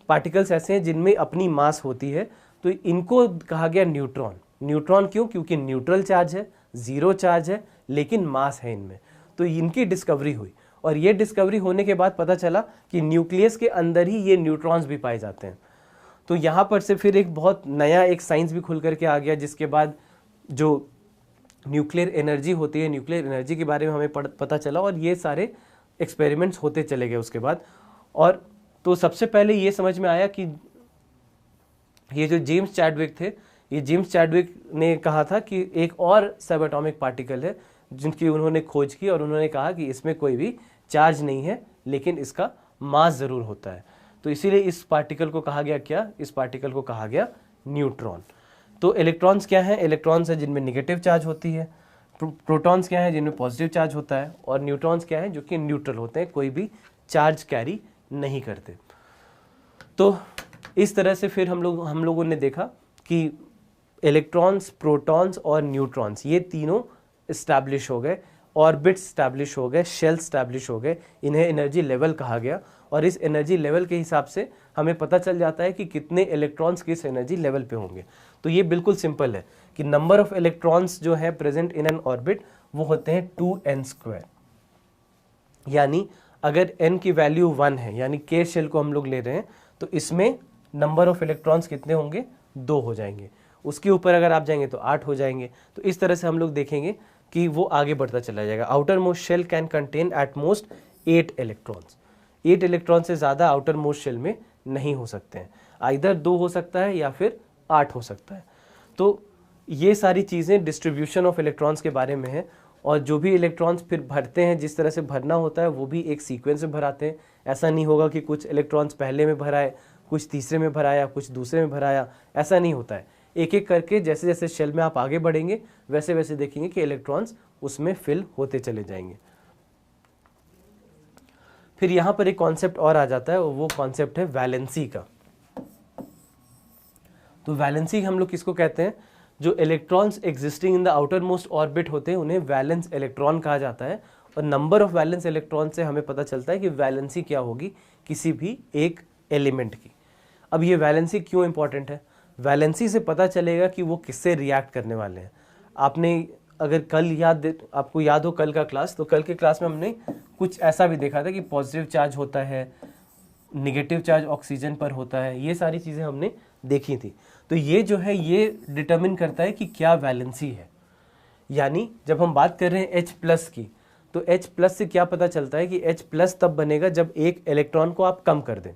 Speaker 1: पार्टिकल्स ऐसे हैं जिनमें अपनी मास होती है, तो इनको कहा गया न्यूट्रॉन। न्यूट्रॉन क्यों? क्योंकि न्यूट्रल चार्ज है, ज़ीरो चार्ज है, लेकिन मास है इनमें। तो इनकी डिस्कवरी हुई, और ये डिस्कवरी होने के बाद पता चला कि न्यूक्लियस के अंदर ही ये न्यूट्रॉन्स भी पाए जाते हैं। तो यहाँ पर से फिर एक बहुत नया एक साइंस भी खुल करके आ गया, जिसके बाद जो न्यूक्लियर एनर्जी होती है, न्यूक्लियर एनर्जी के बारे में हमें पता चला, और ये सारे एक्सपेरिमेंट्स होते चले गए उसके बाद। और तो सबसे पहले ये समझ में आया कि ये जो जेम्स चैडविक थे, ये जेम्स चैडविक ने कहा था कि एक और सब एटॉमिक पार्टिकल है जिनकी उन्होंने खोज की, और उन्होंने कहा कि इसमें कोई भी चार्ज नहीं है, लेकिन इसका मास ज़रूर होता है। तो इसीलिए इस पार्टिकल को कहा गया क्या? इस पार्टिकल को कहा गया न्यूट्रॉन। तो इलेक्ट्रॉन्स क्या हैं? इलेक्ट्रॉन्स है जिनमें नेगेटिव चार्ज होती है, प्रोटॉन्स क्या हैं जिनमें पॉजिटिव चार्ज होता है, और न्यूट्रॉन्स क्या हैं जो कि न्यूट्रल होते हैं, कोई भी चार्ज कैरी नहीं करते। तो इस तरह से फिर हम लोगों ने देखा कि इलेक्ट्रॉन्स, प्रोटॉन्स और न्यूट्रॉन्स ये तीनों इस्टेब्लिश हो गए, ऑर्बिट्स इस्टेब्लिश हो गए, शेल इस्टेब्लिश हो गए, इन्हें एनर्जी लेवल कहा गया। और इस एनर्जी लेवल के हिसाब से हमें पता चल जाता है कि कितने इलेक्ट्रॉन्स किस एनर्जी लेवल पे होंगे। तो ये बिल्कुल सिंपल है कि नंबर ऑफ इलेक्ट्रॉन्स जो है प्रेजेंट इन एन ऑर्बिट वो होते हैं 2n²। यानी अगर n की वैल्यू 1 है, यानी k शेल को हम लोग ले रहे हैं, तो इसमें नंबर ऑफ इलेक्ट्रॉन्स कितने होंगे? 2 हो जाएंगे। उसके ऊपर अगर आप जाएंगे तो 8 हो जाएंगे। तो इस तरह से हम लोग देखेंगे कि वो आगे बढ़ता चला जाएगा। Outermost shell can contain at most 8 electrons. 8 electron से ज़्यादा आउटर मोस्ट शेल में नहीं हो सकते हैं, आइदर 2 हो सकता है या फिर 8 हो सकता है। तो ये सारी चीज़ें डिस्ट्रीब्यूशन ऑफ इलेक्ट्रॉन्स के बारे में है। और जो भी इलेक्ट्रॉन्स फिर भरते हैं, जिस तरह से भरना होता है वो भी एक सीक्वेंस में भराते हैं। ऐसा नहीं होगा कि कुछ इलेक्ट्रॉन्स पहले में भराए, कुछ तीसरे में भराया, कुछ दूसरे में भराया, ऐसा नहीं होता है। एक एक करके जैसे जैसे शेल में आप आगे बढ़ेंगे वैसे वैसे देखेंगे कि इलेक्ट्रॉन्स उसमें फिल होते चले जाएंगे। फिर यहाँ पर एक कॉन्सेप्ट और आ जाता है, वो कॉन्सेप्ट है वैलेंसी का। तो वैलेंसी हम लोग किसको कहते हैं? जो electrons existing in the outer most orbit होते हैं उन्हें वैलेंस इलेक्ट्रॉन कहा जाता है। और नंबर ऑफ वैलेंस इलेक्ट्रॉन से हमें पता चलता है कि वैलेंसी क्या होगी किसी भी एक एलिमेंट की। अब ये वैलेंसी क्यों इंपॉर्टेंट है? वैलेंसी से पता चलेगा कि वो किससे रिएक्ट करने वाले हैं। आपने अगर आपको याद हो कल का क्लास, तो कल के क्लास में हमने कुछ ऐसा भी देखा था कि पॉजिटिव चार्ज होता है, निगेटिव चार्ज ऑक्सीजन पर होता है, ये सारी चीज़ें हमने देखी थी। तो ये जो है ये डिटरमिन करता है कि क्या वैलेंसी है। यानी जब हम बात कर रहे हैं H+ की, तो H+ से क्या पता चलता है कि H+ तब बनेगा जब एक इलेक्ट्रॉन को आप कम कर दें।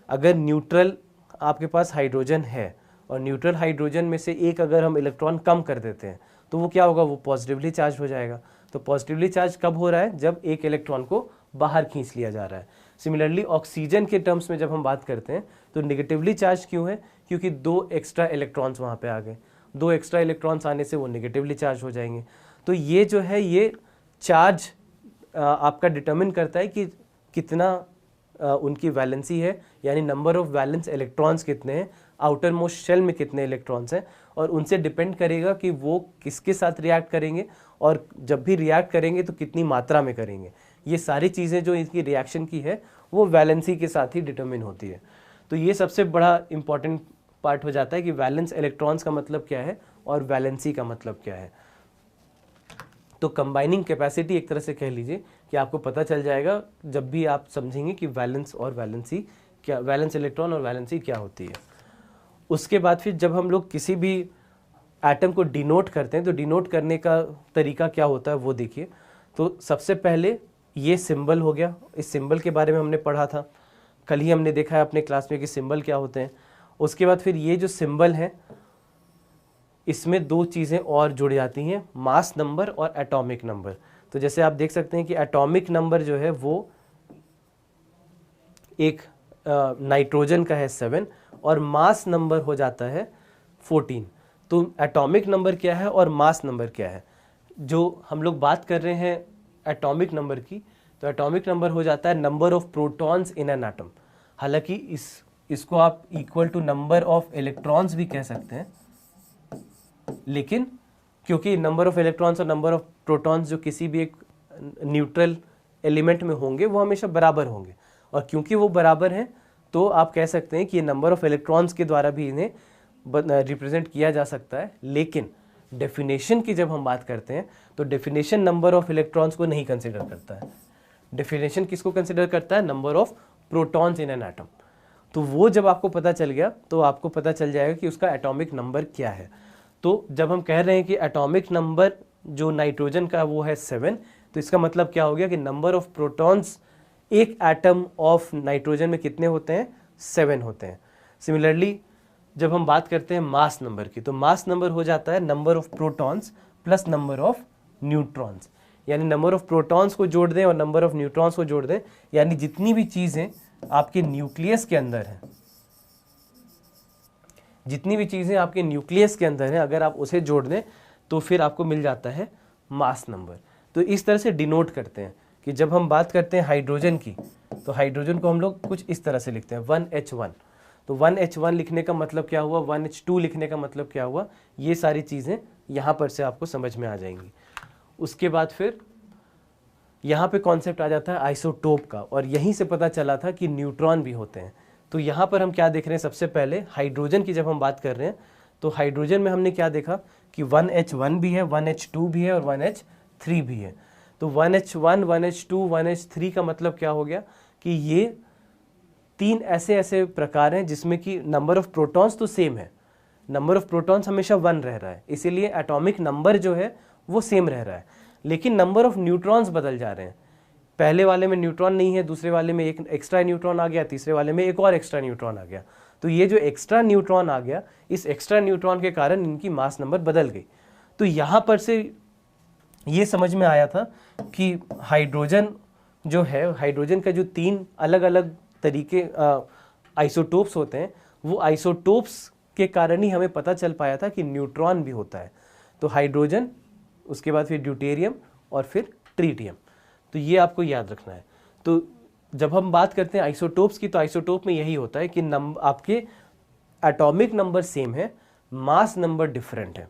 Speaker 1: अगर न्यूट्रल आपके पास हाइड्रोजन है और न्यूट्रल हाइड्रोजन में से एक अगर हम इलेक्ट्रॉन कम कर देते हैं तो वो क्या होगा? वो पॉजिटिवली चार्ज हो जाएगा। तो पॉजिटिवली चार्ज कब हो रहा है? जब एक इलेक्ट्रॉन को बाहर खींच लिया जा रहा है। सिमिलरली ऑक्सीजन के टर्म्स में जब हम बात करते हैं तो निगेटिवली चार्ज क्यों है? क्योंकि 2 एक्स्ट्रा इलेक्ट्रॉन्स वहाँ पे आ गए। 2 एक्स्ट्रा इलेक्ट्रॉन्स आने से वो निगेटिवली चार्ज हो जाएंगे। तो ये जो है ये चार्ज आपका डिटरमिन करता है कि कितना उनकी वैलेंसी है, यानी नंबर ऑफ वैलेंस इलेक्ट्रॉन्स कितने हैं, आउटर मोस्ट शेल में कितने इलेक्ट्रॉन्स हैं, और उनसे डिपेंड करेगा कि वो किसके साथ रिएक्ट करेंगे और जब भी रिएक्ट करेंगे तो कितनी मात्रा में करेंगे। ये सारी चीज़ें जो इनकी रिएक्शन की है वो वैलेंसी के साथ ही डिटरमिन होती है। तो ये सबसे बड़ा इंपॉर्टेंट पार्ट हो जाता है कि वैलेंस इलेक्ट्रॉन्स का मतलब क्या है और वैलेंसी का मतलब क्या है। तो कंबाइनिंग कैपेसिटी एक तरह से कह लीजिए कि आपको पता चल जाएगा जब भी आप समझेंगे कि वैलेंस और वैलेंसी क्या, वैलेंस इलेक्ट्रॉन और वैलेंसी क्या होती है। उसके बाद फिर जब हम लोग किसी भी एटम को डिनोट करते हैं तो डिनोट करने का तरीका क्या होता है वो देखिए। तो सबसे पहले ये सिंबल हो गया, इस सिंबल के बारे में हमने पढ़ा था, कल ही हमने देखा है अपने क्लास में कि सिंबल क्या होते हैं। उसके बाद फिर ये जो सिंबल है इसमें 2 चीज़ें और जुड़ जाती हैं, मास नंबर और एटॉमिक नंबर। तो जैसे आप देख सकते हैं कि एटॉमिक नंबर जो है वो एक नाइट्रोजन का है 7 और मास नंबर हो जाता है 14। तो एटॉमिक नंबर क्या है और मास नंबर क्या है? जो हम लोग बात कर रहे हैं एटॉमिक नंबर की, तो एटॉमिक नंबर हो जाता है number of protons in an atom. हालांकि इसको आप equal to number of electrons भी कह सकते हैं, लेकिन क्योंकि नंबर ऑफ इलेक्ट्रॉन्स और नंबर ऑफ प्रोटॉन्स जो किसी भी एक न्यूट्रल एलिमेंट में होंगे वो हमेशा बराबर होंगे, और क्योंकि वो बराबर हैं तो आप कह सकते हैं कि ये नंबर ऑफ इलेक्ट्रॉन्स के द्वारा भी इन्हें रिप्रेजेंट किया जा सकता है। लेकिन डेफिनेशन की जब हम बात करते हैं तो डेफिनेशन नंबर ऑफ इलेक्ट्रॉन्स को नहीं कंसिडर करता है। डेफिनेशन किसको कंसिडर करता है? Number of protons in an atom. तो वो जब आपको पता चल गया तो आपको पता चल जाएगा कि उसका एटॉमिक नंबर क्या है। तो जब हम कह रहे हैं कि एटॉमिक नंबर जो नाइट्रोजन का वो है 7, तो इसका मतलब क्या हो गया कि नंबर ऑफ प्रोटॉन्स एक एटम ऑफ नाइट्रोजन में कितने होते हैं? 7 होते हैं। सिमिलरली जब हम बात करते हैं मास नंबर की, तो मास नंबर हो जाता है number of protons plus number of neutrons, यानी नंबर ऑफ प्रोटॉन्स को जोड़ दें और नंबर ऑफ न्यूट्रॉन्स को जोड़ दें, यानी जितनी भी चीज़ें आपके न्यूक्लियस के अंदर हैं, जितनी भी चीज़ें आपके न्यूक्लियस के अंदर हैं, अगर आप उसे जोड़ दें तो फिर आपको मिल जाता है मास नंबर। तो इस तरह से डिनोट करते हैं कि जब हम बात करते हैं हाइड्रोजन की, तो हाइड्रोजन को हम लोग कुछ इस तरह से लिखते हैं 1H1। तो 1H1 लिखने का मतलब क्या हुआ, 1H2 लिखने का मतलब क्या हुआ, ये सारी चीज़ें यहाँ पर से आपको समझ में आ जाएंगी। उसके बाद फिर यहाँ पे कॉन्सेप्ट आ जाता है आइसोटोप का, और यहीं से पता चला था कि न्यूट्रॉन भी होते हैं। तो यहाँ पर हम क्या देख रहे हैं? सबसे पहले हाइड्रोजन की जब हम बात कर रहे हैं तो हाइड्रोजन में हमने क्या देखा कि 1H1 भी है, 1H2 भी है और 1H3 भी है। तो 1H1, 1H2, 1H3 का मतलब क्या हो गया कि ये 3 ऐसे प्रकार हैं जिसमें कि नंबर ऑफ प्रोटॉन्स तो सेम है, नंबर ऑफ प्रोटॉन्स हमेशा 1 रह रहा है, इसीलिए एटॉमिक नंबर जो है वो सेम रह रहा है, लेकिन नंबर ऑफ न्यूट्रॉन्स बदल जा रहे हैं। पहले वाले में न्यूट्रॉन नहीं है, दूसरे वाले में एक एक्स्ट्रा न्यूट्रॉन आ गया, तीसरे वाले में एक और एक्स्ट्रा न्यूट्रॉन आ गया। तो ये जो एक्स्ट्रा न्यूट्रॉन आ गया, इस एक्स्ट्रा न्यूट्रॉन के कारण इनकी मास नंबर बदल गई। तो यहाँ पर से ये समझ में आया था कि हाइड्रोजन जो है, हाइड्रोजन का जो 3 अलग अलग तरीके आइसोटोप्स होते हैं, वो आइसोटोप्स के कारण ही हमें पता चल पाया था कि न्यूट्रॉन भी होता है। तो हाइड्रोजन, उसके बाद फिर ड्यूटेरियम और फिर ट्रीटियम। तो ये आपको याद रखना है। तो जब हम बात करते हैं आइसोटोप्स की, तो आइसोटोप में यही होता है कि आपके एटॉमिक नंबर सेम है, मास नंबर डिफरेंट है।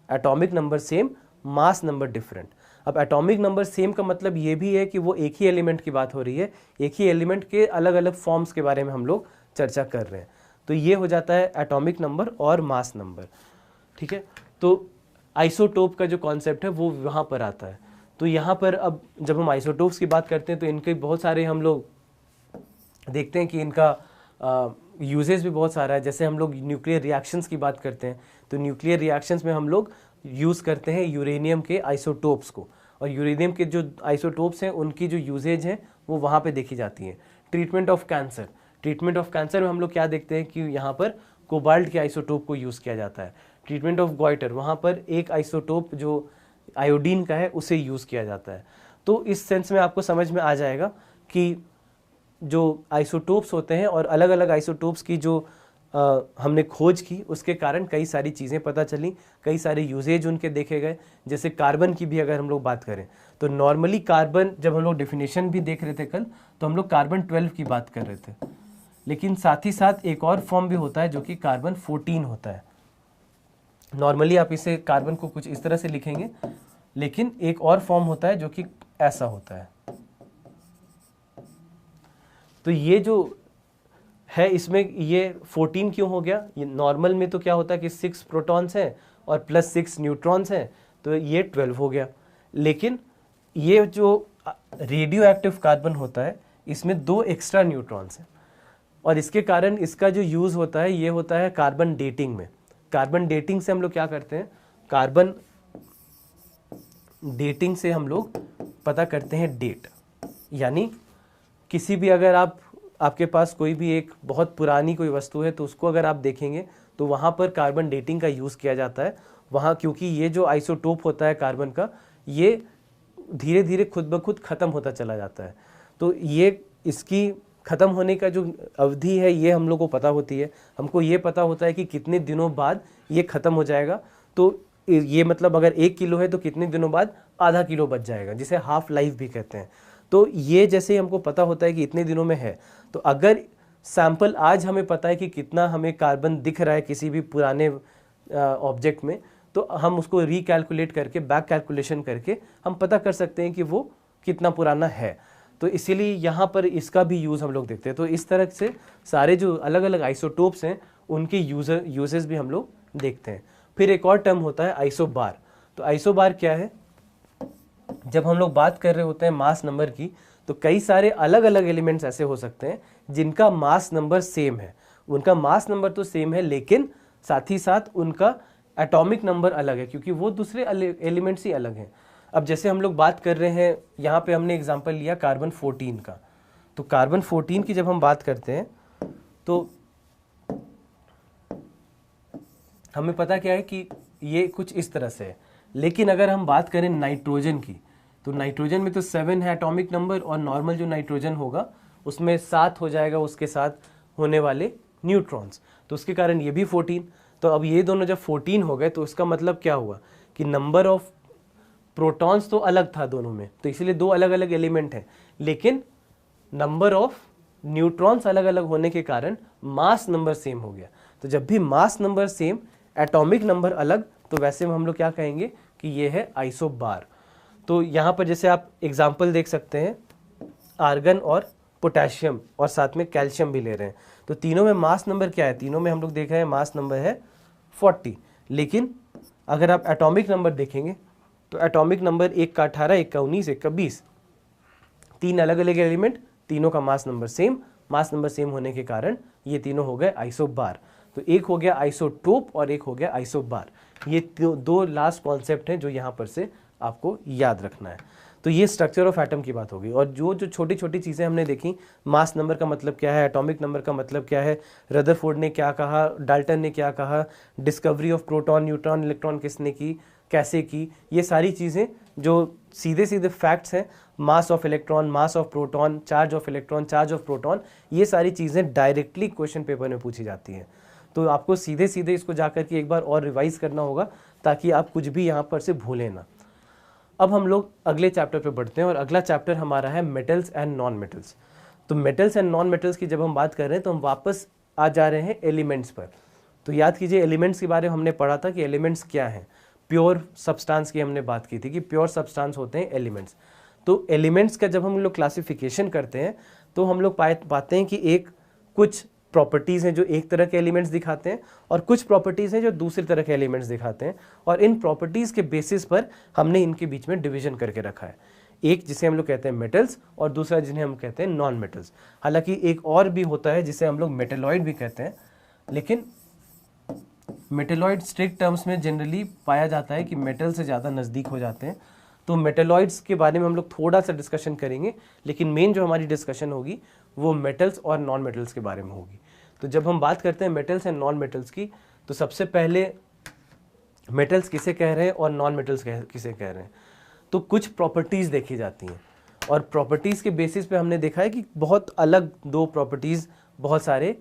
Speaker 1: Atomic number same, mass number different. अब एटॉमिक नंबर सेम का मतलब ये भी है कि वो एक ही एलिमेंट की बात हो रही है, एक ही एलिमेंट के अलग अलग फॉर्म्स के बारे में हम लोग चर्चा कर रहे हैं। तो ये हो जाता है एटॉमिक नंबर और मास नंबर, ठीक है। तो आइसोटोप का जो कॉन्सेप्ट है वो वहाँ पर आता है। तो यहाँ पर अब जब हम आइसोटोप्स की बात करते हैं तो इनके बहुत सारे हम लोग देखते हैं कि इनका यूजेस भी बहुत सारा है। जैसे हम लोग न्यूक्लियर रिएक्शंस की बात करते हैं, तो न्यूक्लियर रिएक्शंस में हम लोग यूज़ करते हैं यूरेनियम के आइसोटोप्स को, और यूरेनियम के जो आइसोटोप्स हैं उनकी जो यूजेज है वो वहाँ पे देखी जाती है। Treatment of cancer, treatment of cancer में हम लोग क्या देखते हैं कि यहाँ पर कोबाल्ट के आइसोटोप को यूज़ किया जाता है। ट्रीटमेंट ऑफ गॉइटर, वहाँ पर एक आइसोटोप जो आयोडीन का है उसे यूज़ किया जाता है। तो इस सेंस में आपको समझ में आ जाएगा कि जो आइसोटोप्स होते हैं और अलग अलग आइसोटोप्स की जो हमने खोज की उसके कारण कई सारी चीज़ें पता चली, कई सारे यूजेज उनके देखे गए। जैसे कार्बन की भी अगर हम लोग बात करें तो नॉर्मली कार्बन, जब हम लोग डेफिनेशन भी देख रहे थे कल, तो हम लोग कार्बन 12 की बात कर रहे थे, लेकिन साथ ही साथ एक और फॉर्म भी होता है जो कि कार्बन 14 होता है। नॉर्मली आप इसे कार्बन को कुछ इस तरह से लिखेंगे, लेकिन एक और फॉर्म होता है जो कि ऐसा होता है। तो ये जो है इसमें ये 14 क्यों हो गया? ये नॉर्मल में तो क्या होता है कि 6 प्रोटॉन्स हैं और प्लस 6 न्यूट्रॉन्स हैं, तो ये 12 हो गया। लेकिन ये जो रेडियो एक्टिव कार्बन होता है इसमें 2 एक्स्ट्रा न्यूट्रॉन्स हैं, और इसके कारण इसका जो यूज़ होता है ये होता है कार्बन डेटिंग में। कार्बन डेटिंग से हम लोग क्या करते हैं, कार्बन डेटिंग से हम लोग पता करते हैं डेट। यानी किसी भी, अगर आपके पास कोई भी एक बहुत पुरानी कोई वस्तु है तो उसको अगर आप देखेंगे तो वहाँ पर कार्बन डेटिंग का यूज़ किया जाता है वहाँ, क्योंकि ये जो आइसोटोप होता है कार्बन का, ये धीरे धीरे खुद ब खुद ख़त्म होता चला जाता है। तो ये इसकी ख़त्म होने का जो अवधि है ये हम लोग को पता होती है। हमको ये पता होता है कि कितने दिनों बाद ये ख़त्म हो जाएगा। तो ये मतलब अगर 1 किलो है तो कितने दिनों बाद आधा किलो बच जाएगा, जिसे हाफ लाइफ भी कहते हैं। तो ये जैसे ही हमको पता होता है कि इतने दिनों में है, तो अगर सैंपल आज हमें पता है कि कितना हमें कार्बन दिख रहा है किसी भी पुराने ऑब्जेक्ट में, तो हम उसको रिकैलकुलेट करके, बैक कैलकुलेशन करके हम पता कर सकते हैं कि वो कितना पुराना है। तो इसीलिए यहाँ पर इसका भी यूज़ हम लोग देखते हैं। तो इस तरह से सारे जो अलग अलग आइसोटोप्स हैं उनके यूजेस भी हम लोग देखते हैं। फिर एक और टर्म होता है आइसोबार। तो आइसोबार क्या है? जब हम लोग बात कर रहे होते हैं मास नंबर की, तो कई सारे अलग अलग एलिमेंट्स ऐसे हो सकते हैं जिनका मास नंबर सेम है। उनका मास नंबर तो सेम है, लेकिन साथ ही साथ उनका एटॉमिक नंबर अलग है, क्योंकि वो दूसरे एलिमेंट्स ही अलग हैं। अब जैसे हम लोग बात कर रहे हैं, यहाँ पे हमने एग्जांपल लिया कार्बन 14 का। तो कार्बन 14 की जब हम बात करते हैं तो हमें पता क्या है कि ये कुछ इस तरह से है। लेकिन अगर हम बात करें नाइट्रोजन की, तो नाइट्रोजन में तो 7 है एटॉमिक नंबर, और नॉर्मल जो नाइट्रोजन होगा उसमें 7 हो जाएगा उसके साथ होने वाले न्यूट्रॉन्स, तो उसके कारण ये भी 14। तो अब ये दोनों जब 14 हो गए तो इसका मतलब क्या हुआ कि नंबर ऑफ प्रोटॉन्स तो अलग था दोनों में, तो इसलिए 2 अलग अलग एलिमेंट हैं, लेकिन नंबर ऑफ न्यूट्रॉन्स अलग अलग होने के कारण मास नंबर सेम हो गया। तो जब भी mass number same, atomic number अलग, तो वैसे में हम लोग क्या कहेंगे कि ये है आइसोबार। तो यहाँ पर जैसे आप एग्जाम्पल देख सकते हैं, आर्गन और पोटेशियम और साथ में कैल्शियम भी ले रहे हैं। तो तीनों में मास नंबर क्या है? तीनों में हम लोग देख रहे हैं मास नंबर है 40। लेकिन अगर आप एटॉमिक नंबर देखेंगे तो एटॉमिक नंबर एक का 18, एक का 19, एक का 20, 3 अलग अलग एलिमेंट, तीनों का mass number same. Mass number same होने के कारण ये तीनों हो गए आइसोबार। तो एक हो गया आइसोटोप और एक हो गया आइसोबार। ये 2 लास्ट कॉन्सेप्ट हैं जो यहाँ पर से आपको याद रखना है। तो ये स्ट्रक्चर ऑफ एटम की बात होगी। और जो जो छोटी छोटी चीज़ें हमने देखी, मास नंबर का मतलब क्या है, एटॉमिक नंबर का मतलब क्या है, रदरफोर्ड ने क्या कहा, डाल्टन ने क्या कहा, discovery of proton, neutron, electron किसने की, कैसे की, ये सारी चीज़ें जो सीधे सीधे फैक्ट्स हैं, mass of electron, mass of proton, charge of electron, charge of proton, ये सारी चीज़ें डायरेक्टली क्वेश्चन पेपर में पूछी जाती हैं। तो आपको सीधे सीधे इसको जाकर के एक बार और रिवाइज करना होगा ताकि आप कुछ भी यहाँ पर से भूलें ना। अब हम लोग अगले चैप्टर पे बढ़ते हैं और अगला चैप्टर हमारा है मेटल्स एंड नॉन मेटल्स। तो मेटल्स एंड नॉन मेटल्स की जब हम बात कर रहे हैं तो हम वापस आ जा रहे हैं एलिमेंट्स पर। तो याद कीजिए एलिमेंट्स के बारे में हमने पढ़ा था कि एलिमेंट्स क्या हैं। प्योर सब्सटेंस की हमने बात की थी कि प्योर सब्सटेंस होते हैं एलिमेंट्स। तो एलिमेंट्स का जब हम लोग क्लासिफिकेशन करते हैं तो हम लोग पाते हैं कि एक कुछ प्रॉपर्टीज़ हैं जो एक तरह के एलिमेंट्स दिखाते हैं और कुछ प्रॉपर्टीज़ हैं जो दूसरी तरह के एलिमेंट्स दिखाते हैं, और इन प्रॉपर्टीज़ के बेसिस पर हमने इनके बीच में डिवीजन करके रखा है। एक जिसे हम लोग कहते हैं मेटल्स और दूसरा जिन्हें हम कहते हैं नॉन मेटल्स। हालांकि एक और भी होता है जिसे हम लोग मेटेलॉइड भी कहते हैं, लेकिन मेटेलॉइड स्ट्रिक्ट टर्म्स में जनरली पाया जाता है कि मेटल से ज़्यादा नज़दीक हो जाते हैं। तो मेटेलॉइड्स के बारे में हम लोग थोड़ा सा डिस्कशन करेंगे, लेकिन मेन जो हमारी डिस्कशन होगी वो मेटल्स और नॉन मेटल्स के बारे में होगी। तो जब हम बात करते हैं मेटल्स एंड नॉन मेटल्स की, तो सबसे पहले मेटल्स किसे कह रहे हैं और नॉन मेटल्स किसे कह रहे हैं। तो कुछ प्रॉपर्टीज़ देखी जाती हैं और प्रॉपर्टीज़ के बेसिस पे हमने देखा है कि बहुत अलग दो प्रॉपर्टीज़ बहुत सारे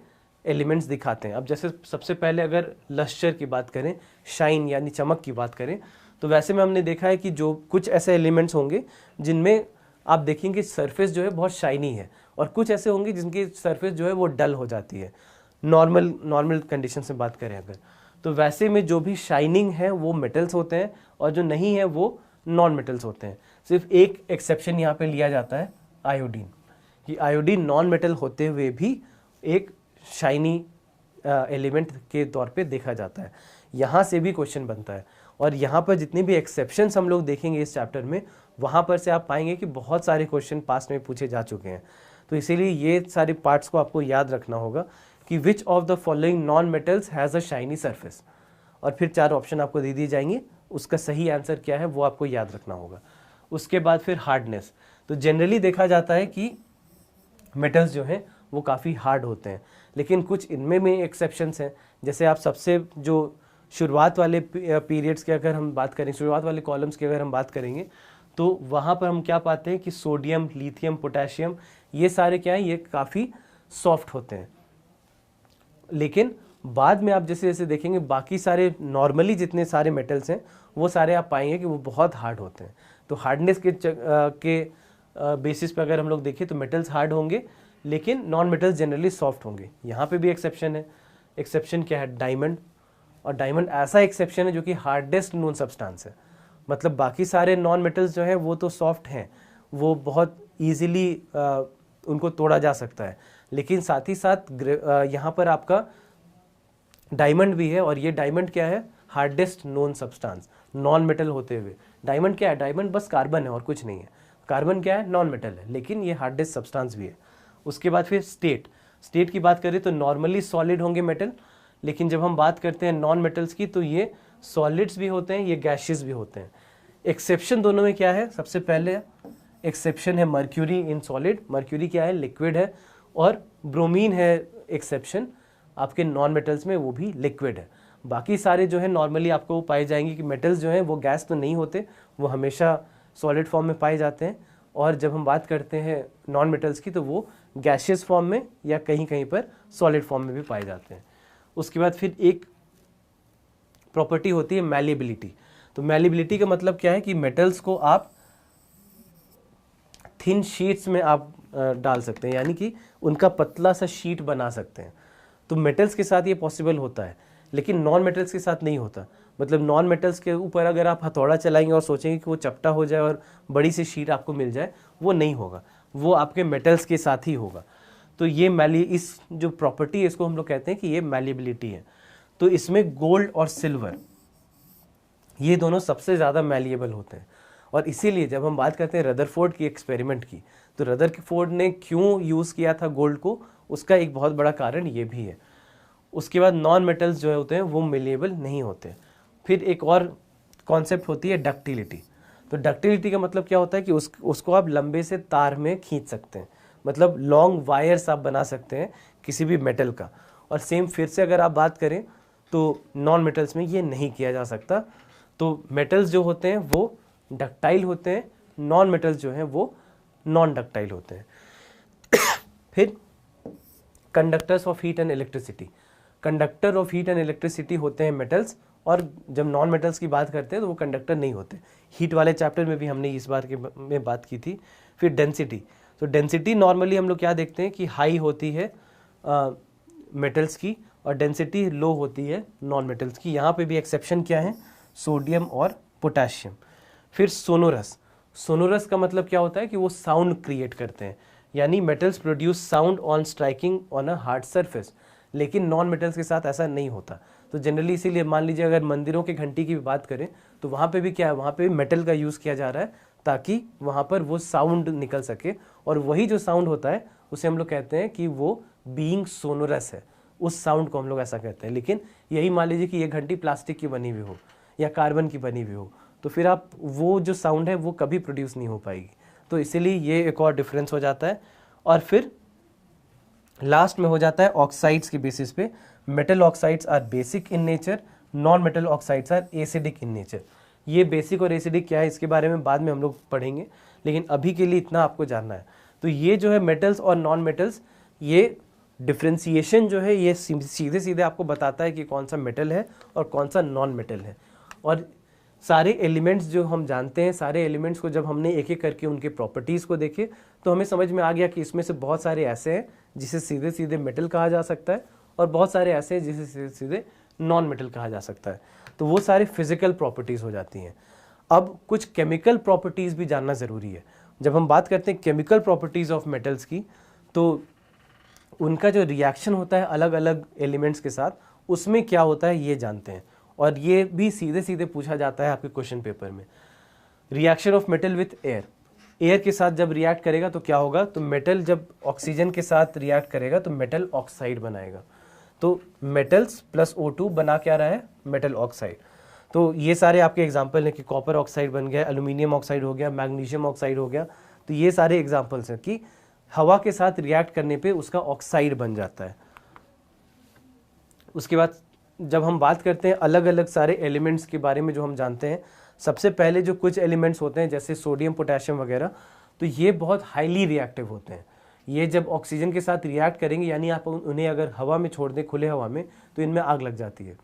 Speaker 1: एलिमेंट्स दिखाते हैं। अब जैसे सबसे पहले अगर लस्टर की बात करें, शाइन यानी चमक की बात करें, तो वैसे में हमने देखा है कि जो कुछ ऐसे एलिमेंट्स होंगे जिनमें आप देखेंगे सरफेस जो है बहुत शाइनी है, और कुछ ऐसे होंगे जिनकी सरफेस जो है वो डल हो जाती है। नॉर्मल कंडीशन से बात करें अगर, तो वैसे में जो भी शाइनिंग है वो मेटल्स होते हैं और जो नहीं है वो नॉन मेटल्स होते हैं। सिर्फ एक एक्सेप्शन यहाँ पे लिया जाता है, आयोडीन, कि आयोडीन नॉन मेटल होते हुए भी एक शाइनी एलिमेंट के तौर पे देखा जाता है। यहाँ से भी क्वेश्चन बनता है, और यहाँ पर जितने भी एक्सेप्शंस हम लोग देखेंगे इस चैप्टर में, वहाँ पर से आप पाएंगे कि बहुत सारे क्वेश्चन पास्ट में पूछे जा चुके हैं। तो इसीलिए ये सारे पार्ट्स को आपको याद रखना होगा कि which of the following non metals has a shiny surface, और फिर 4 ऑप्शन आपको दे दिए जाएंगे, उसका सही आंसर क्या है वो आपको याद रखना होगा। उसके बाद फिर हार्डनेस। तो जनरली देखा जाता है कि मेटल्स जो हैं वो काफ़ी हार्ड होते हैं, लेकिन कुछ इनमें में एक्सेप्शंस हैं। जैसे आप सबसे जो शुरुआत वाले पीरियड्स की अगर हम बात करें, शुरुआत वाले कॉलम्स की अगर हम बात करेंगे, तो वहाँ पर हम क्या पाते हैं कि सोडियम, लिथियम, पोटेशियम, ये सारे क्या हैं, ये काफ़ी सॉफ्ट होते हैं। लेकिन बाद में आप जैसे जैसे देखेंगे बाकी सारे नॉर्मली जितने सारे मेटल्स हैं वो सारे आप पाएंगे कि वो बहुत हार्ड होते हैं। तो हार्डनेस के बेसिस पे अगर हम लोग देखें तो मेटल्स हार्ड होंगे, लेकिन नॉन मेटल्स जनरली सॉफ्ट होंगे। यहाँ पे भी एक्सेप्शन है। एक्सेप्शन क्या है? डायमंड। और डायमंड ऐसा एक्सेप्शन है जो कि हार्डेस्ट नोन सब्सटेंस है। मतलब बाकी सारे नॉन मेटल्स जो हैं वो तो सॉफ्ट हैं, वो बहुत ईजिली उनको तोड़ा जा सकता है, लेकिन साथ ही साथ यहाँ पर आपका डायमंड भी है, और ये डायमंड क्या है? Hardest known substance, non metal होते हुए। डायमंड क्या है? डायमंड बस कार्बन है और कुछ नहीं है। कार्बन क्या है? नॉन मेटल है, लेकिन ये हार्डेस्ट सब्सटेंस भी है। उसके बाद फिर स्टेट की बात करें तो नॉर्मली सॉलिड होंगे मेटल, लेकिन जब हम बात करते हैं नॉन मेटल्स की तो ये सॉलिड्स भी होते हैं, ये गैशियस भी होते हैं। एक्सेप्शन दोनों में क्या है? सबसे पहले एक्सेप्शन है मर्क्यूरी इन सॉलिड। मर्क्यूरी क्या है? लिक्विड है। और ब्रोमीन है एक्सेप्शन आपके नॉन मेटल्स में, वो भी लिक्विड है। बाकी सारे जो है नॉर्मली आपको पाए जाएंगे कि मेटल्स जो हैं वो गैस तो नहीं होते, वो हमेशा सॉलिड फॉर्म में पाए जाते हैं। और जब हम बात करते हैं नॉन मेटल्स की तो वो गैशियस फॉर्म में या कहीं कहीं पर सॉलिड फॉर्म में भी पाए जाते हैं। उसके बाद फिर एक प्रॉपर्टी होती है मैलिएबिलिटी। तो मैलिएबिलिटी का मतलब क्या है कि मेटल्स को आप थिन शीट्स में आप डाल सकते हैं, यानी कि उनका पतला सा शीट बना सकते हैं। तो मेटल्स के साथ ये पॉसिबल होता है, लेकिन नॉन मेटल्स के साथ नहीं होता। मतलब नॉन मेटल्स के ऊपर अगर आप हथौड़ा चलाएंगे और सोचेंगे कि वो चपटा हो जाए और बड़ी सी शीट आपको मिल जाए, वो नहीं होगा, वो आपके मेटल्स के साथ ही होगा। तो ये इस जो प्रॉपर्टी है इसको हम लोग कहते हैं कि ये मैलिएबिलिटी है। तो इसमें गोल्ड और सिल्वर ये दोनों सबसे ज़्यादा मैलिएबल होते हैं। और इसीलिए जब हम बात करते हैं रदरफोर्ड की एक्सपेरिमेंट की, तो रदरफोर्ड ने क्यों यूज़ किया था गोल्ड को, उसका एक बहुत बड़ा कारण ये भी है। उसके बाद नॉन मेटल्स जो होते हैं वो मैलिएबल नहीं होते। फिर एक और कॉन्सेप्ट होती है डक्टिलिटी। तो डक्टिलिटी का मतलब क्या होता है कि उसको आप लंबे से तार में खींच सकते हैं, मतलब लॉन्ग वायर्स आप बना सकते हैं किसी भी मेटल का। और सेम फिर से अगर आप बात करें तो नॉन मेटल्स में ये नहीं किया जा सकता। तो मेटल्स जो होते हैं वो डक्टाइल होते हैं, नॉन मेटल्स जो हैं वो नॉन डक्टाइल होते हैं। फिर conductors of heat and electricity, conductor of heat and electricity होते हैं मेटल्स, और जब नॉन मेटल्स की बात करते हैं तो वो कंडक्टर नहीं होते। हीट वाले चैप्टर में भी हमने इस बार के में बात की थी। फिर डेंसिटी, तो डेंसिटी नॉर्मली हम लोग क्या देखते हैं कि हाई होती है मेटल्स की और डेंसिटी लो होती है नॉन मेटल्स की। यहाँ पे भी एक्सेप्शन क्या है, सोडियम और पोटेशियम। फिर सोनोरस, सोनोरस का मतलब क्या होता है कि वो साउंड क्रिएट करते हैं, यानी metals produce sound on striking on a hard surface, लेकिन नॉन मेटल्स के साथ ऐसा नहीं होता। तो जनरली इसीलिए मान लीजिए अगर मंदिरों के घंटी की भी बात करें तो वहाँ पे भी क्या है, वहाँ पे भी मेटल का यूज़ किया जा रहा है ताकि वहाँ पर वो साउंड निकल सके, और वही जो साउंड होता है उसे हम लोग कहते हैं कि वो बीइंग सोनोरस है, उस साउंड को हम लोग ऐसा कहते हैं। लेकिन यही मान लीजिए कि ये घंटी प्लास्टिक की बनी हुई हो या कार्बन की बनी हुई हो, तो फिर आप वो जो साउंड है वो कभी प्रोड्यूस नहीं हो पाएगी। तो इसीलिए ये एक और डिफरेंस हो जाता है। और फिर लास्ट में हो जाता है ऑक्साइड्स के बेसिस पे, metal oxides are basic in nature, non metal oxides are acidic in nature. ये बेसिक और एसिडिक क्या है इसके बारे में बाद में हम लोग पढ़ेंगे, लेकिन अभी के लिए इतना आपको जानना है। तो ये जो है मेटल्स और नॉन मेटल्स, ये डिफ्रेंसिएशन जो है ये सीधे सीधे आपको बताता है कि कौन सा मेटल है और कौन सा नॉन मेटल है। और सारे एलिमेंट्स जो हम जानते हैं, सारे एलिमेंट्स को जब हमने एक एक करके उनके प्रॉपर्टीज़ को देखे तो हमें समझ में आ गया कि इसमें से बहुत सारे ऐसे हैं जिसे सीधे सीधे मेटल कहा जा सकता है, और बहुत सारे ऐसे हैं जिसे सीधे सीधे नॉन मेटल कहा जा सकता है। तो वो सारे फिजिकल प्रॉपर्टीज़ हो जाती हैं। अब कुछ केमिकल प्रॉपर्टीज़ भी जानना ज़रूरी है। जब हम बात करते हैं केमिकल प्रॉपर्टीज़ ऑफ मेटल्स की, तो उनका जो रिएक्शन होता है अलग अलग एलिमेंट्स के साथ, उसमें क्या होता है ये जानते हैं, और ये भी सीधे सीधे पूछा जाता है आपके क्वेश्चन पेपर में। Reaction of metal with air, air के साथ जब रिएक्ट करेगा तो क्या होगा, तो मेटल जब ऑक्सीजन के साथ रिएक्ट करेगा तो मेटल ऑक्साइड बनाएगा। तो मेटल्स प्लस O2 बना क्या रहा है, मेटल ऑक्साइड। तो ये सारे आपके एग्जाम्पल हैं कि कॉपर ऑक्साइड बन गया, एल्यूमिनियम ऑक्साइड हो गया, मैग्नीशियम ऑक्साइड हो गया। तो ये सारे एग्जाम्पल्स हैं कि हवा के साथ रिएक्ट करने पे उसका ऑक्साइड बन जाता है। उसके बाद जब हम बात करते हैं अलग अलग सारे एलिमेंट्स के बारे में जो हम जानते हैं, सबसे पहले जो कुछ एलिमेंट्स होते हैं जैसे सोडियम, पोटेशियम वगैरह, तो ये बहुत हाईली रिएक्टिव होते हैं। ये जब ऑक्सीजन के साथ रिएक्ट करेंगे, यानी आप उन्हें अगर हवा में छोड़ दें, खुले हवा में, तो इनमें आग लग जाती है।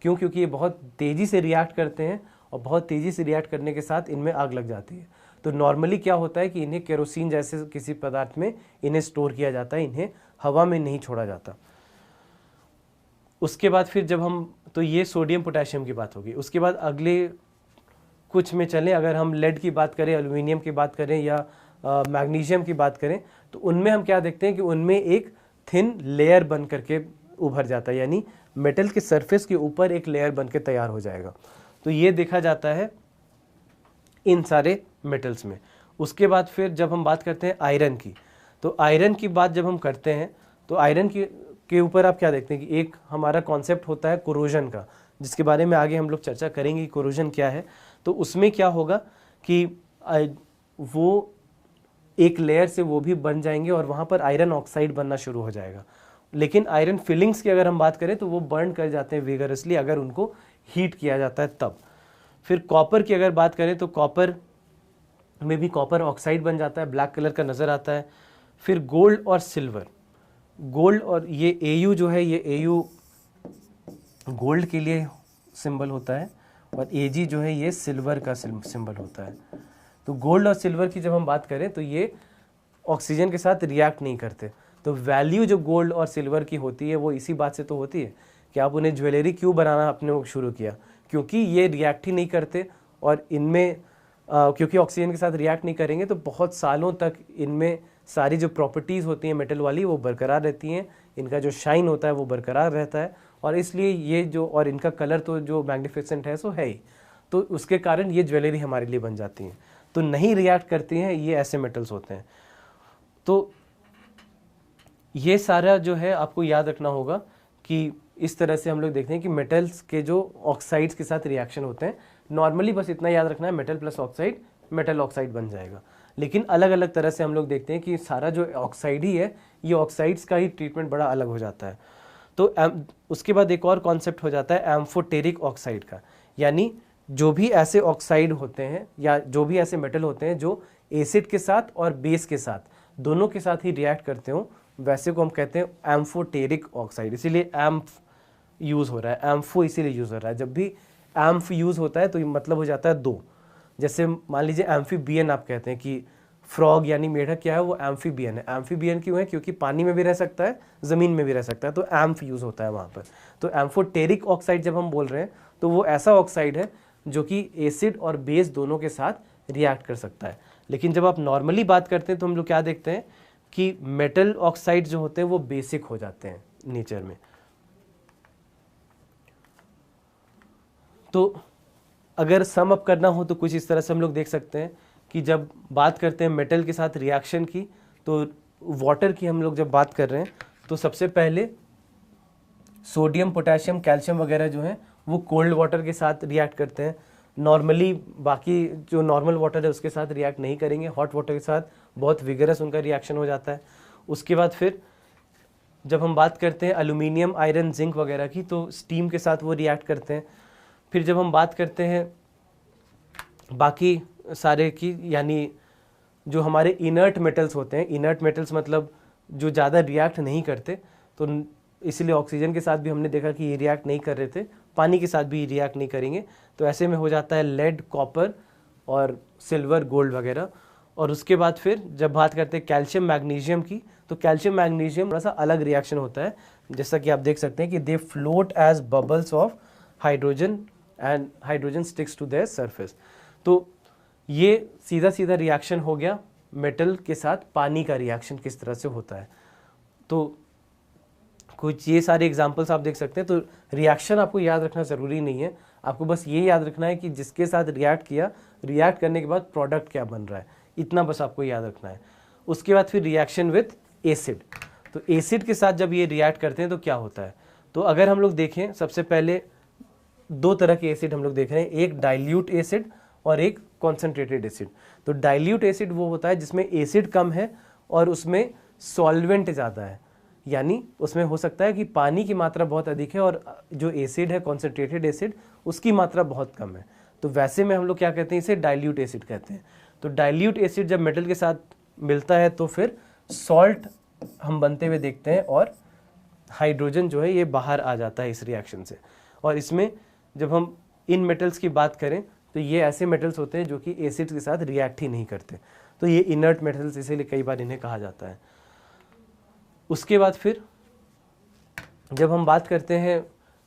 Speaker 1: क्यों? क्योंकि ये बहुत तेज़ी से रिएक्ट करते हैं, और बहुत तेज़ी से रिएक्ट करने के साथ इनमें आग लग जाती है। तो नॉर्मली क्या होता है कि इन्हें केरोसिन जैसे किसी पदार्थ में इन्हें स्टोर किया जाता है, इन्हें हवा में नहीं छोड़ा जाता। उसके बाद फिर जब हम, तो ये सोडियम पोटेशियम की बात होगी। उसके बाद अगले कुछ में चलें, अगर हम लेड की बात करें, एल्यूमिनियम की बात करें, या मैग्नीशियम की बात करें, तो उनमें हम क्या देखते हैं कि उनमें एक थिन लेयर बन करके उभर जाता है, यानी मेटल के सरफेस के ऊपर एक लेयर बन के तैयार हो जाएगा। तो ये देखा जाता है इन सारे मेटल्स में। उसके बाद फिर जब हम बात करते हैं आयरन की, तो आयरन की बात जब हम करते हैं तो आयरन के ऊपर आप क्या देखते हैं कि एक हमारा कॉन्सेप्ट होता है कोरोजन का, जिसके बारे में आगे हम लोग चर्चा करेंगे कि कोरोजन क्या है। तो उसमें क्या होगा कि वो एक लेयर से वो भी बन जाएंगे और वहाँ पर आयरन ऑक्साइड बनना शुरू हो जाएगा। लेकिन आयरन फिलिंग्स की अगर हम बात करें तो वो बर्न कर जाते हैं विगरसली, अगर उनको हीट किया जाता है तब। फिर कॉपर की अगर बात करें तो कॉपर में भी कॉपर ऑक्साइड बन जाता है, ब्लैक कलर का नज़र आता है। फिर गोल्ड और सिल्वर, गोल्ड और ये AU जो है, ये AU गोल्ड के लिए सिंबल होता है, और AG जो है ये सिल्वर का सिंबल होता है। तो गोल्ड और सिल्वर की जब हम बात करें तो ये ऑक्सीजन के साथ रिएक्ट नहीं करते। तो वैल्यू जो गोल्ड और सिल्वर की होती है वो इसी बात से तो होती है कि आप उन्हें ज्वेलरी क्यों बनाना आपने शुरू किया, क्योंकि ये रिएक्ट ही नहीं करते, और इनमें क्योंकि ऑक्सीजन के साथ रिएक्ट नहीं करेंगे तो बहुत सालों तक इनमें सारी जो प्रॉपर्टीज़ होती हैं मेटल वाली वो बरकरार रहती हैं, इनका जो शाइन होता है वो बरकरार रहता है, और इसलिए ये जो, और इनका कलर तो जो मैग्निफिसेंट है सो है ही, तो उसके कारण ये ज्वेलरी हमारे लिए बन जाती हैं। तो नहीं रिएक्ट करती हैं, ये ऐसे मेटल्स होते हैं। तो ये सारा जो है आपको याद रखना होगा कि इस तरह से हम लोग देखते हैं कि मेटल्स के जो ऑक्साइड्स के साथ रिएक्शन होते हैं। नॉर्मली बस इतना याद रखना है, metal plus oxide metal oxide बन जाएगा। लेकिन अलग अलग तरह से हम लोग देखते हैं कि सारा जो ऑक्साइड ही है, ये ऑक्साइड्स का ही ट्रीटमेंट बड़ा अलग हो जाता है। तो उसके बाद एक और कॉन्सेप्ट हो जाता है एम्फोटेरिक ऑक्साइड का, यानी जो भी ऐसे ऑक्साइड होते हैं या जो भी ऐसे मेटल होते हैं जो एसिड के साथ और बेस के साथ दोनों के साथ ही रिएक्ट करते हो, वैसे को हम कहते हैं एम्फोटेरिक ऑक्साइड। इसीलिए एम्फ यूज़ हो रहा है, एम्फो इसीलिए यूज़ हो रहा है। जब भी एम्फ यूज़ होता है तो ये मतलब हो जाता है दो। जैसे मान लीजिए एम्फीबियन, आप कहते हैं कि फ्रॉग यानी मेढक क्या है, वो एम्फीबियन है। एम्फीबियन क्यों है? क्योंकि पानी में भी रह सकता है, ज़मीन में भी रह सकता है, तो एम्फ यूज़ होता है वहाँ पर। तो एम्फोटेरिक ऑक्साइड जब हम बोल रहे हैं तो वो ऐसा ऑक्साइड है जो कि एसिड और बेस दोनों के साथ रिएक्ट कर सकता है। लेकिन जब आप नॉर्मली बात करते हैं तो हम लोग क्या देखते हैं कि मेटल ऑक्साइड जो होते हैं वो बेसिक हो जाते हैं नेचर में। तो अगर सम अप करना हो तो कुछ इस तरह से हम लोग देख सकते हैं कि जब बात करते हैं मेटल के साथ रिएक्शन की, तो वाटर की हम लोग जब बात कर रहे हैं तो सबसे पहले सोडियम, पोटेशियम, कैल्शियम वगैरह जो है वो कोल्ड वाटर के साथ रिएक्ट करते हैं। नॉर्मली बाकी जो नॉर्मल वाटर है उसके साथ रिएक्ट नहीं करेंगे, हॉट वाटर के साथ बहुत विगरस उनका रिएक्शन हो जाता है। उसके बाद फिर जब हम बात करते हैं एल्यूमिनियम, आयरन, जिंक वगैरह की, तो स्टीम के साथ वो रिएक्ट करते हैं। फिर जब हम बात करते हैं बाकी सारे की, यानी जो हमारे इनर्ट मेटल्स होते हैं, इनर्ट मेटल्स मतलब जो ज़्यादा रिएक्ट नहीं करते, तो इसीलिए ऑक्सीजन के साथ भी हमने देखा कि ये रिएक्ट नहीं कर रहे थे, पानी के साथ भी रिएक्ट नहीं करेंगे। तो ऐसे में हो जाता है लेड, कॉपर और सिल्वर, गोल्ड वगैरह। और उसके बाद फिर जब बात करते हैं कैल्शियम, मैग्नीशियम की, तो कैल्शियम मैग्नीशियम थोड़ा सा अलग रिएक्शन होता है। जैसा कि आप देख सकते हैं कि they float as bubbles of hydrogen and hydrogen sticks to their surface. तो ये सीधा सीधा रिएक्शन हो गया मेटल के साथ पानी का रिएक्शन किस तरह से होता है। तो कुछ ये सारे एग्जांपल्स आप देख सकते हैं। तो रिएक्शन आपको याद रखना ज़रूरी नहीं है, आपको बस ये याद रखना है कि जिसके साथ रिएक्ट किया, रिएक्ट करने के बाद प्रोडक्ट क्या बन रहा है, इतना बस आपको याद रखना है। उसके बाद फिर रिएक्शन विथ एसिड। तो एसिड के साथ जब ये रिएक्ट करते हैं तो क्या होता है, तो अगर हम लोग देखें सबसे पहले दो तरह के एसिड हम लोग देख रहे हैं, एक डाइल्यूट एसिड और एक कॉन्सेंट्रेटेड एसिड। तो डाइल्यूट एसिड वो होता है जिसमें एसिड कम है और उसमें सॉल्वेंट ज़्यादा है, यानी उसमें हो सकता है कि पानी की मात्रा बहुत अधिक है और जो एसिड है कॉन्सेंट्रेटेड एसिड उसकी मात्रा बहुत कम है। तो वैसे में हम लोग क्या कहते हैं, इसे डाइल्यूट एसिड कहते हैं। तो डाइल्यूट एसिड जब मेटल के साथ मिलता है तो फिर सॉल्ट हम बनते हुए देखते हैं और हाइड्रोजन जो है ये बाहर आ जाता है इस रिएक्शन से। और इसमें जब हम इन मेटल्स की बात करें तो ये ऐसे मेटल्स होते हैं जो कि एसिड के साथ रिएक्ट ही नहीं करते, तो ये इनर्ट मेटल्स इसीलिए कई बार इन्हें कहा जाता है। उसके बाद फिर जब हम बात करते हैं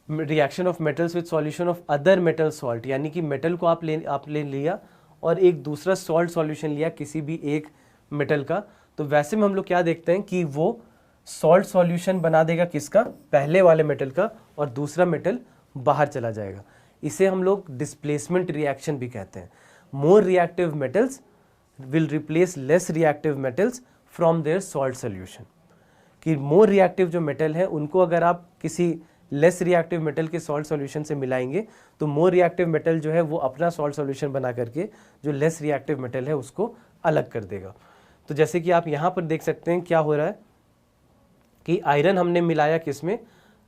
Speaker 1: reaction of metals with solution of other metal salt, यानी कि मेटल को आप ले लिया और एक दूसरा सॉल्ट सॉल्यूशन लिया किसी भी एक मेटल का, तो वैसे में हम लोग क्या देखते हैं कि वो सॉल्ट सॉल्यूशन बना देगा किसका, पहले वाले मेटल का, और दूसरा मेटल बाहर चला जाएगा। इसे हम लोग डिस्प्लेसमेंट रिएक्शन भी कहते हैं। More reactive metals will replace less reactive metals from their salt solution. कि मोर रिएक्टिव जो मेटल है उनको अगर आप किसी लेस रिएक्टिव मेटल के सॉल्ट सॉल्यूशन से मिलाएंगे तो मोर रिएक्टिव मेटल जो है वो अपना सॉल्ट सॉल्यूशन बना करके जो लेस रिएक्टिव मेटल है उसको अलग कर देगा। तो जैसे कि आप यहाँ पर देख सकते हैं क्या हो रहा है कि आयरन हमने मिलाया किसमें,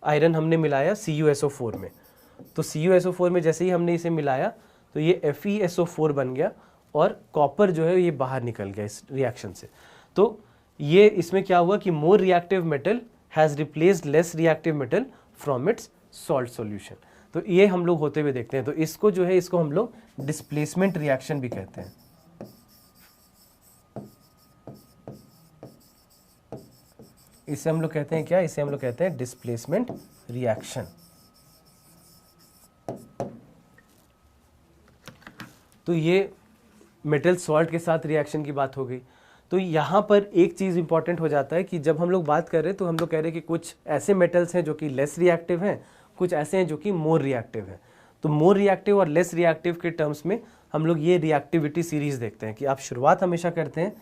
Speaker 1: आयरन हमने मिलाया CuSO4 में। तो CuSO4 में जैसे ही हमने इसे मिलाया तो ये FeSO4 बन गया और कॉपर जो है ये बाहर निकल गया इस रिएक्शन से। तो ये इसमें क्या हुआ कि more reactive metal has replaced less reactive metal from its salt solution. तो ये हम लोग होते हुए देखते हैं। तो इसको जो है इसको हम लोग डिस्प्लेसमेंट रिएक्शन भी कहते हैं। इसे हम लोग कहते हैं क्या, इसे हम लोग कहते हैं डिस्प्लेसमेंट रिएक्शन। तो ये मेटल सॉल्ट के साथ रिएक्शन की बात हो गई। तो यहाँ पर एक चीज़ इंपॉर्टेंट हो जाता है कि जब हम लोग बात कर रहे हैं तो हम लोग कह रहे हैं कि कुछ ऐसे मेटल्स हैं जो कि लेस रिएक्टिव हैं, कुछ ऐसे हैं जो कि मोर रिएक्टिव हैं। तो मोर रिएक्टिव और लेस रिएक्टिव के टर्म्स में हम लोग ये रिएक्टिविटी सीरीज देखते हैं कि आप शुरुआत हमेशा करते हैं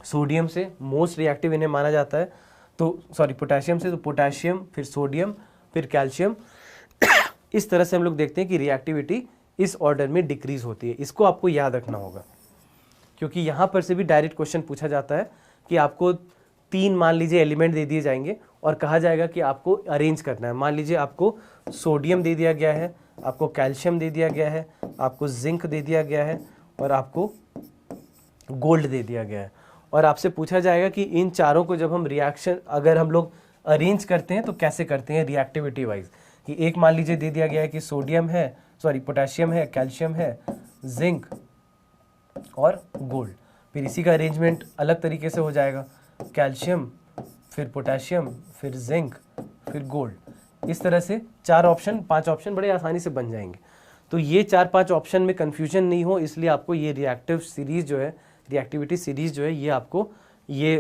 Speaker 1: सोडियम से, मोस्ट रिएक्टिव इन्हें माना जाता है, तो सॉरी पोटेशियम से, तो पोटेशियम फिर सोडियम फिर कैल्शियम। इस तरह से हम लोग देखते हैं कि रिएक्टिविटी इस ऑर्डर में डिक्रीज होती है। इसको आपको याद रखना होगा क्योंकि यहाँ पर से भी डायरेक्ट क्वेश्चन पूछा जाता है कि आपको 3 मान लीजिए एलिमेंट दे दिए जाएंगे और कहा जाएगा कि आपको अरेंज करना है। मान लीजिए आपको सोडियम दे दिया गया है, आपको कैल्शियम दे दिया गया है, आपको जिंक दे दिया गया है और आपको गोल्ड दे दिया गया है। और आपसे पूछा जाएगा कि इन चारों को जब हम रिएक्शन अगर हम लोग अरेंज करते हैं तो कैसे करते हैं रिएक्टिविटी वाइज, कि एक मान लीजिए दे दिया गया है कि सोडियम है, सॉरी पोटेशियम है, कैल्शियम है, जिंक और गोल्ड। फिर इसी का अरेंजमेंट अलग तरीके से हो जाएगा, कैल्शियम फिर पोटेशियम फिर जिंक फिर गोल्ड। इस तरह से 5 ऑप्शन बड़े आसानी से बन जाएंगे। तो ये 4-5 ऑप्शन में कंफ्यूजन नहीं हो, इसलिए आपको ये रिएक्टिव सीरीज जो है, रिएक्टिविटी सीरीज जो है, ये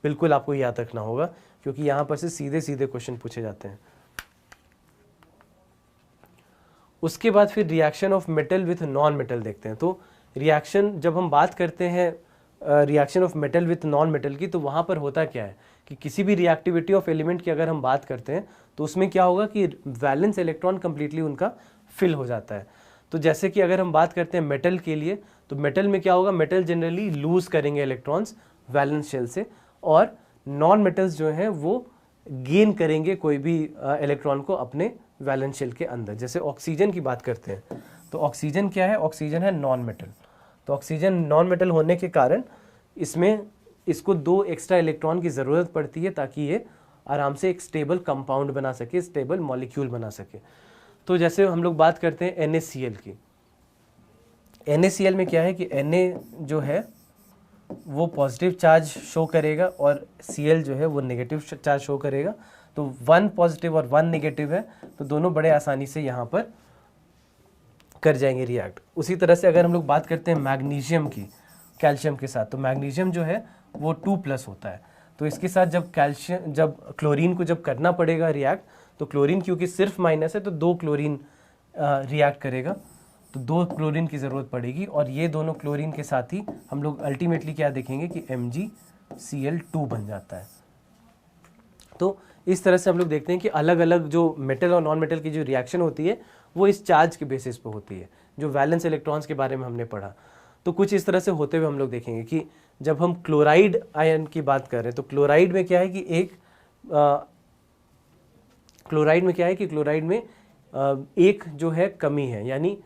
Speaker 1: बिल्कुल आपको याद रखना होगा, क्योंकि यहाँ पर से सीधे सीधे क्वेश्चन पूछे जाते हैं। उसके बाद फिर reaction of metal with non metal देखते हैं। तो रिएक्शन जब हम बात करते हैं reaction of metal with non metal की, तो वहाँ पर होता क्या है कि किसी भी रिएक्टिविटी ऑफ एलिमेंट की अगर हम बात करते हैं तो उसमें क्या होगा कि वैलेंस इलेक्ट्रॉन कंप्लीटली उनका फिल हो जाता है। तो जैसे कि अगर हम बात करते हैं मेटल के लिए, तो मेटल में क्या होगा, मेटल जनरली लूज करेंगे इलेक्ट्रॉन्स वैलेंस शेल से, और नॉन मेटल्स जो हैं वो गेन करेंगे कोई भी इलेक्ट्रॉन को अपने वैलेंस शेल के अंदर। जैसे ऑक्सीजन की बात करते हैं, तो ऑक्सीजन क्या है, ऑक्सीजन है नॉन मेटल। तो ऑक्सीजन नॉन मेटल होने के कारण इसको 2 एक्स्ट्रा इलेक्ट्रॉन की ज़रूरत पड़ती है ताकि ये आराम से एक स्टेबल कंपाउंड बना सके, स्टेबल मॉलिक्यूल बना सके। तो जैसे हम लोग बात करते हैं NaCl की, NaCl में क्या है कि Na जो है वो पॉजिटिव चार्ज शो करेगा और Cl जो है वो नेगेटिव चार्ज शो करेगा। तो 1 पॉजिटिव और 1 नेगेटिव है, तो दोनों बड़े आसानी से यहाँ पर कर जाएंगे रिएक्ट। उसी तरह से अगर हम लोग बात करते हैं मैग्नीशियम की कैल्शियम के साथ, तो मैग्नीशियम जो है वो 2+ होता है। तो इसके साथ जब क्लोरीन को जब करना पड़ेगा रिएक्ट, तो क्लोरीन क्योंकि सिर्फ माइनस है तो 2 क्लोरीन रिएक्ट करेगा, तो 2 क्लोरीन की ज़रूरत पड़ेगी। और ये दोनों क्लोरीन के साथ ही हम लोग अल्टीमेटली क्या देखेंगे कि MgCl2 बन जाता है। तो इस तरह से हम लोग देखते हैं कि अलग अलग जो मेटल और नॉन मेटल की जो रिएक्शन होती है वो इस चार्ज के बेसिस पे होती है, जो वैलेंस इलेक्ट्रॉन्स के बारे में हमने पढ़ा। तो कुछ इस तरह से होते हुए हम लोग देखेंगे कि जब हम क्लोराइड आयन की बात कर रहे हैं, तो क्लोराइड में क्या है कि क्लोराइड में एक जो है कमी है, यानी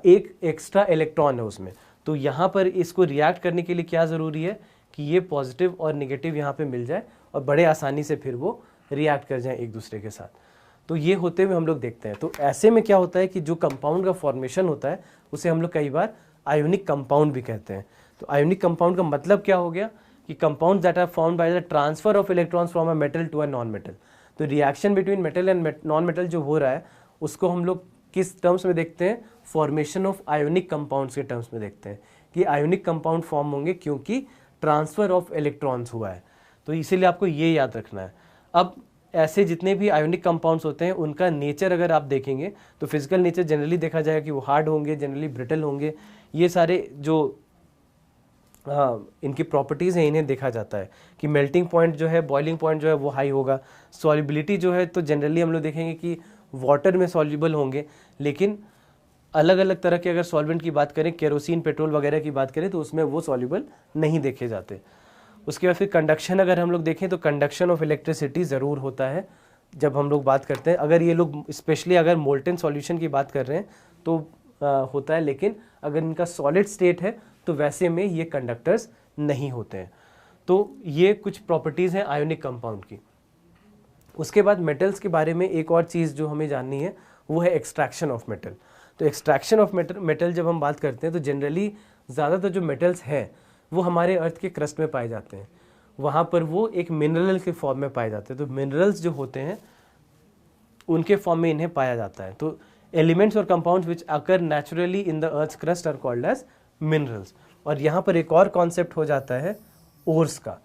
Speaker 1: एक एक्स्ट्रा इलेक्ट्रॉन है उसमें। तो यहाँ पर इसको रिएक्ट करने के लिए क्या ज़रूरी है कि ये पॉजिटिव और नेगेटिव यहाँ पे मिल जाए और बड़े आसानी से फिर वो रिएक्ट कर जाए एक दूसरे के साथ। तो ये होते हुए हम लोग देखते हैं। तो ऐसे में क्या होता है कि जो कंपाउंड का फॉर्मेशन होता है उसे हम लोग कई बार आयोनिक कंपाउंड भी कहते हैं। तो आयोनिक कंपाउंड का मतलब क्या हो गया कि compound that are formed by the transfer of electrons from a metal to a non metal. तो reaction between metal and non metal जो हो रहा है उसको हम लोग किस टर्म्स में देखते हैं, फॉर्मेशन ऑफ आयोनिक कंपाउंड्स के टर्म्स में देखते हैं कि आयोनिक कंपाउंड फॉर्म होंगे क्योंकि ट्रांसफर ऑफ इलेक्ट्रॉन्स हुआ है। तो इसीलिए आपको ये याद रखना है। अब ऐसे जितने भी आयोनिक कंपाउंड्स होते हैं उनका नेचर अगर आप देखेंगे तो फिजिकल नेचर जनरली देखा जाएगा कि वो हार्ड होंगे, जनरली ब्रिटल होंगे। ये सारे जो इनकी प्रॉपर्टीज़ हैं इन्हें देखा जाता है कि मेल्टिंग पॉइंट जो है, बॉइलिंग पॉइंट जो है वो हाई होगा। सॉल्युबिलिटी जो है तो जनरली हम लोग देखेंगे कि वाटर में सॉल्युबल होंगे, लेकिन अलग अलग तरह के अगर सॉल्वेंट की बात करें, केरोसिन, पेट्रोल वगैरह की बात करें तो उसमें वो सॉल्युबल नहीं देखे जाते। उसके बाद फिर कंडक्शन अगर हम लोग देखें तो कंडक्शन ऑफ इलेक्ट्रिसिटी ज़रूर होता है जब हम लोग बात करते हैं। अगर ये लोग स्पेशली अगर मोल्टन सॉल्यूशन की बात कर रहे हैं तो होता है, लेकिन अगर इनका सॉलिड स्टेट है तो वैसे में ये कंडक्टर्स नहीं होते हैं। तो ये कुछ प्रॉपर्टीज़ हैं आयोनिक कंपाउंड की। उसके बाद मेटल्स के बारे में एक और चीज़ जो हमें जाननी है वो है एक्सट्रैक्शन ऑफ मेटल। तो एक्सट्रैक्शन ऑफ मेटल जब हम बात करते हैं तो जनरली ज़्यादातर जो मेटल्स हैं वो हमारे अर्थ के क्रस्ट में पाए जाते हैं, वहाँ पर वो एक मिनरल के फॉर्म में पाए जाते हैं। तो मिनरल्स जो होते हैं उनके फॉर्म में इन्हें पाया जाता है। तो एलिमेंट्स और compounds which occur naturally in the earth crust are called as minerals. और यहाँ पर एक और कॉन्सेप्ट हो जाता है ओर्स का।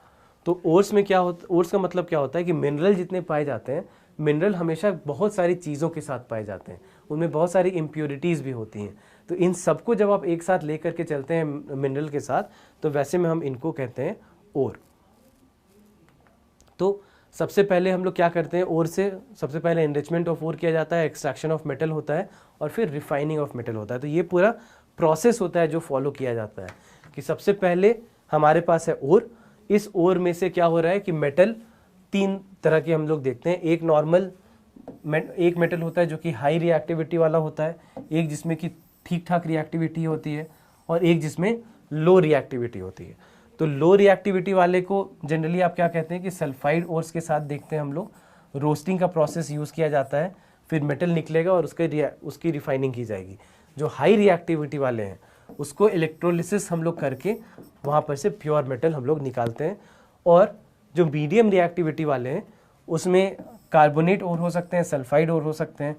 Speaker 1: तो ओर्स में क्या होता, ओर्स का मतलब क्या होता है कि मिनरल जितने पाए जाते हैं, मिनरल हमेशा बहुत सारी चीज़ों के साथ पाए जाते हैं, उनमें बहुत सारी इम्प्योरिटीज़ भी होती हैं। तो इन सबको जब आप एक साथ लेकर के चलते हैं मिनरल के साथ, तो वैसे में हम इनको कहते हैं ओर। तो सबसे पहले हम लोग क्या करते हैं, ओर से सबसे पहले एनरिचमेंट ऑफ ओर किया जाता है, एक्सट्रैक्शन ऑफ मेटल होता है और फिर रिफाइनिंग ऑफ मेटल होता है। तो ये पूरा प्रोसेस होता है जो फॉलो किया जाता है कि सबसे पहले हमारे पास है ओर। इस ओर में से क्या हो रहा है कि मेटल 3 तरह के हम लोग देखते हैं। एक नॉर्मल एक मेटल होता है जो कि हाई रिएक्टिविटी वाला होता है, एक जिसमें कि ठीक ठाक रिएक्टिविटी होती है, और एक जिसमें लो रिएक्टिविटी होती है। तो लो रिएक्टिविटी वाले को जनरली आप क्या कहते हैं कि सल्फाइड ओर्स के साथ देखते हैं हम लोग, रोस्टिंग का प्रोसेस यूज़ किया जाता है, फिर मेटल निकलेगा और उसकी रिफाइनिंग की जाएगी। जो हाई रिएक्टिविटी वाले हैं उसको इलेक्ट्रोलिसिस हम लोग करके वहाँ पर से प्योर मेटल हम लोग निकालते हैं। और जो मीडियम रिएक्टिविटी वाले हैं उसमें कार्बोनेट ओर हो सकते हैं, सल्फाइड ओर हो सकते हैं।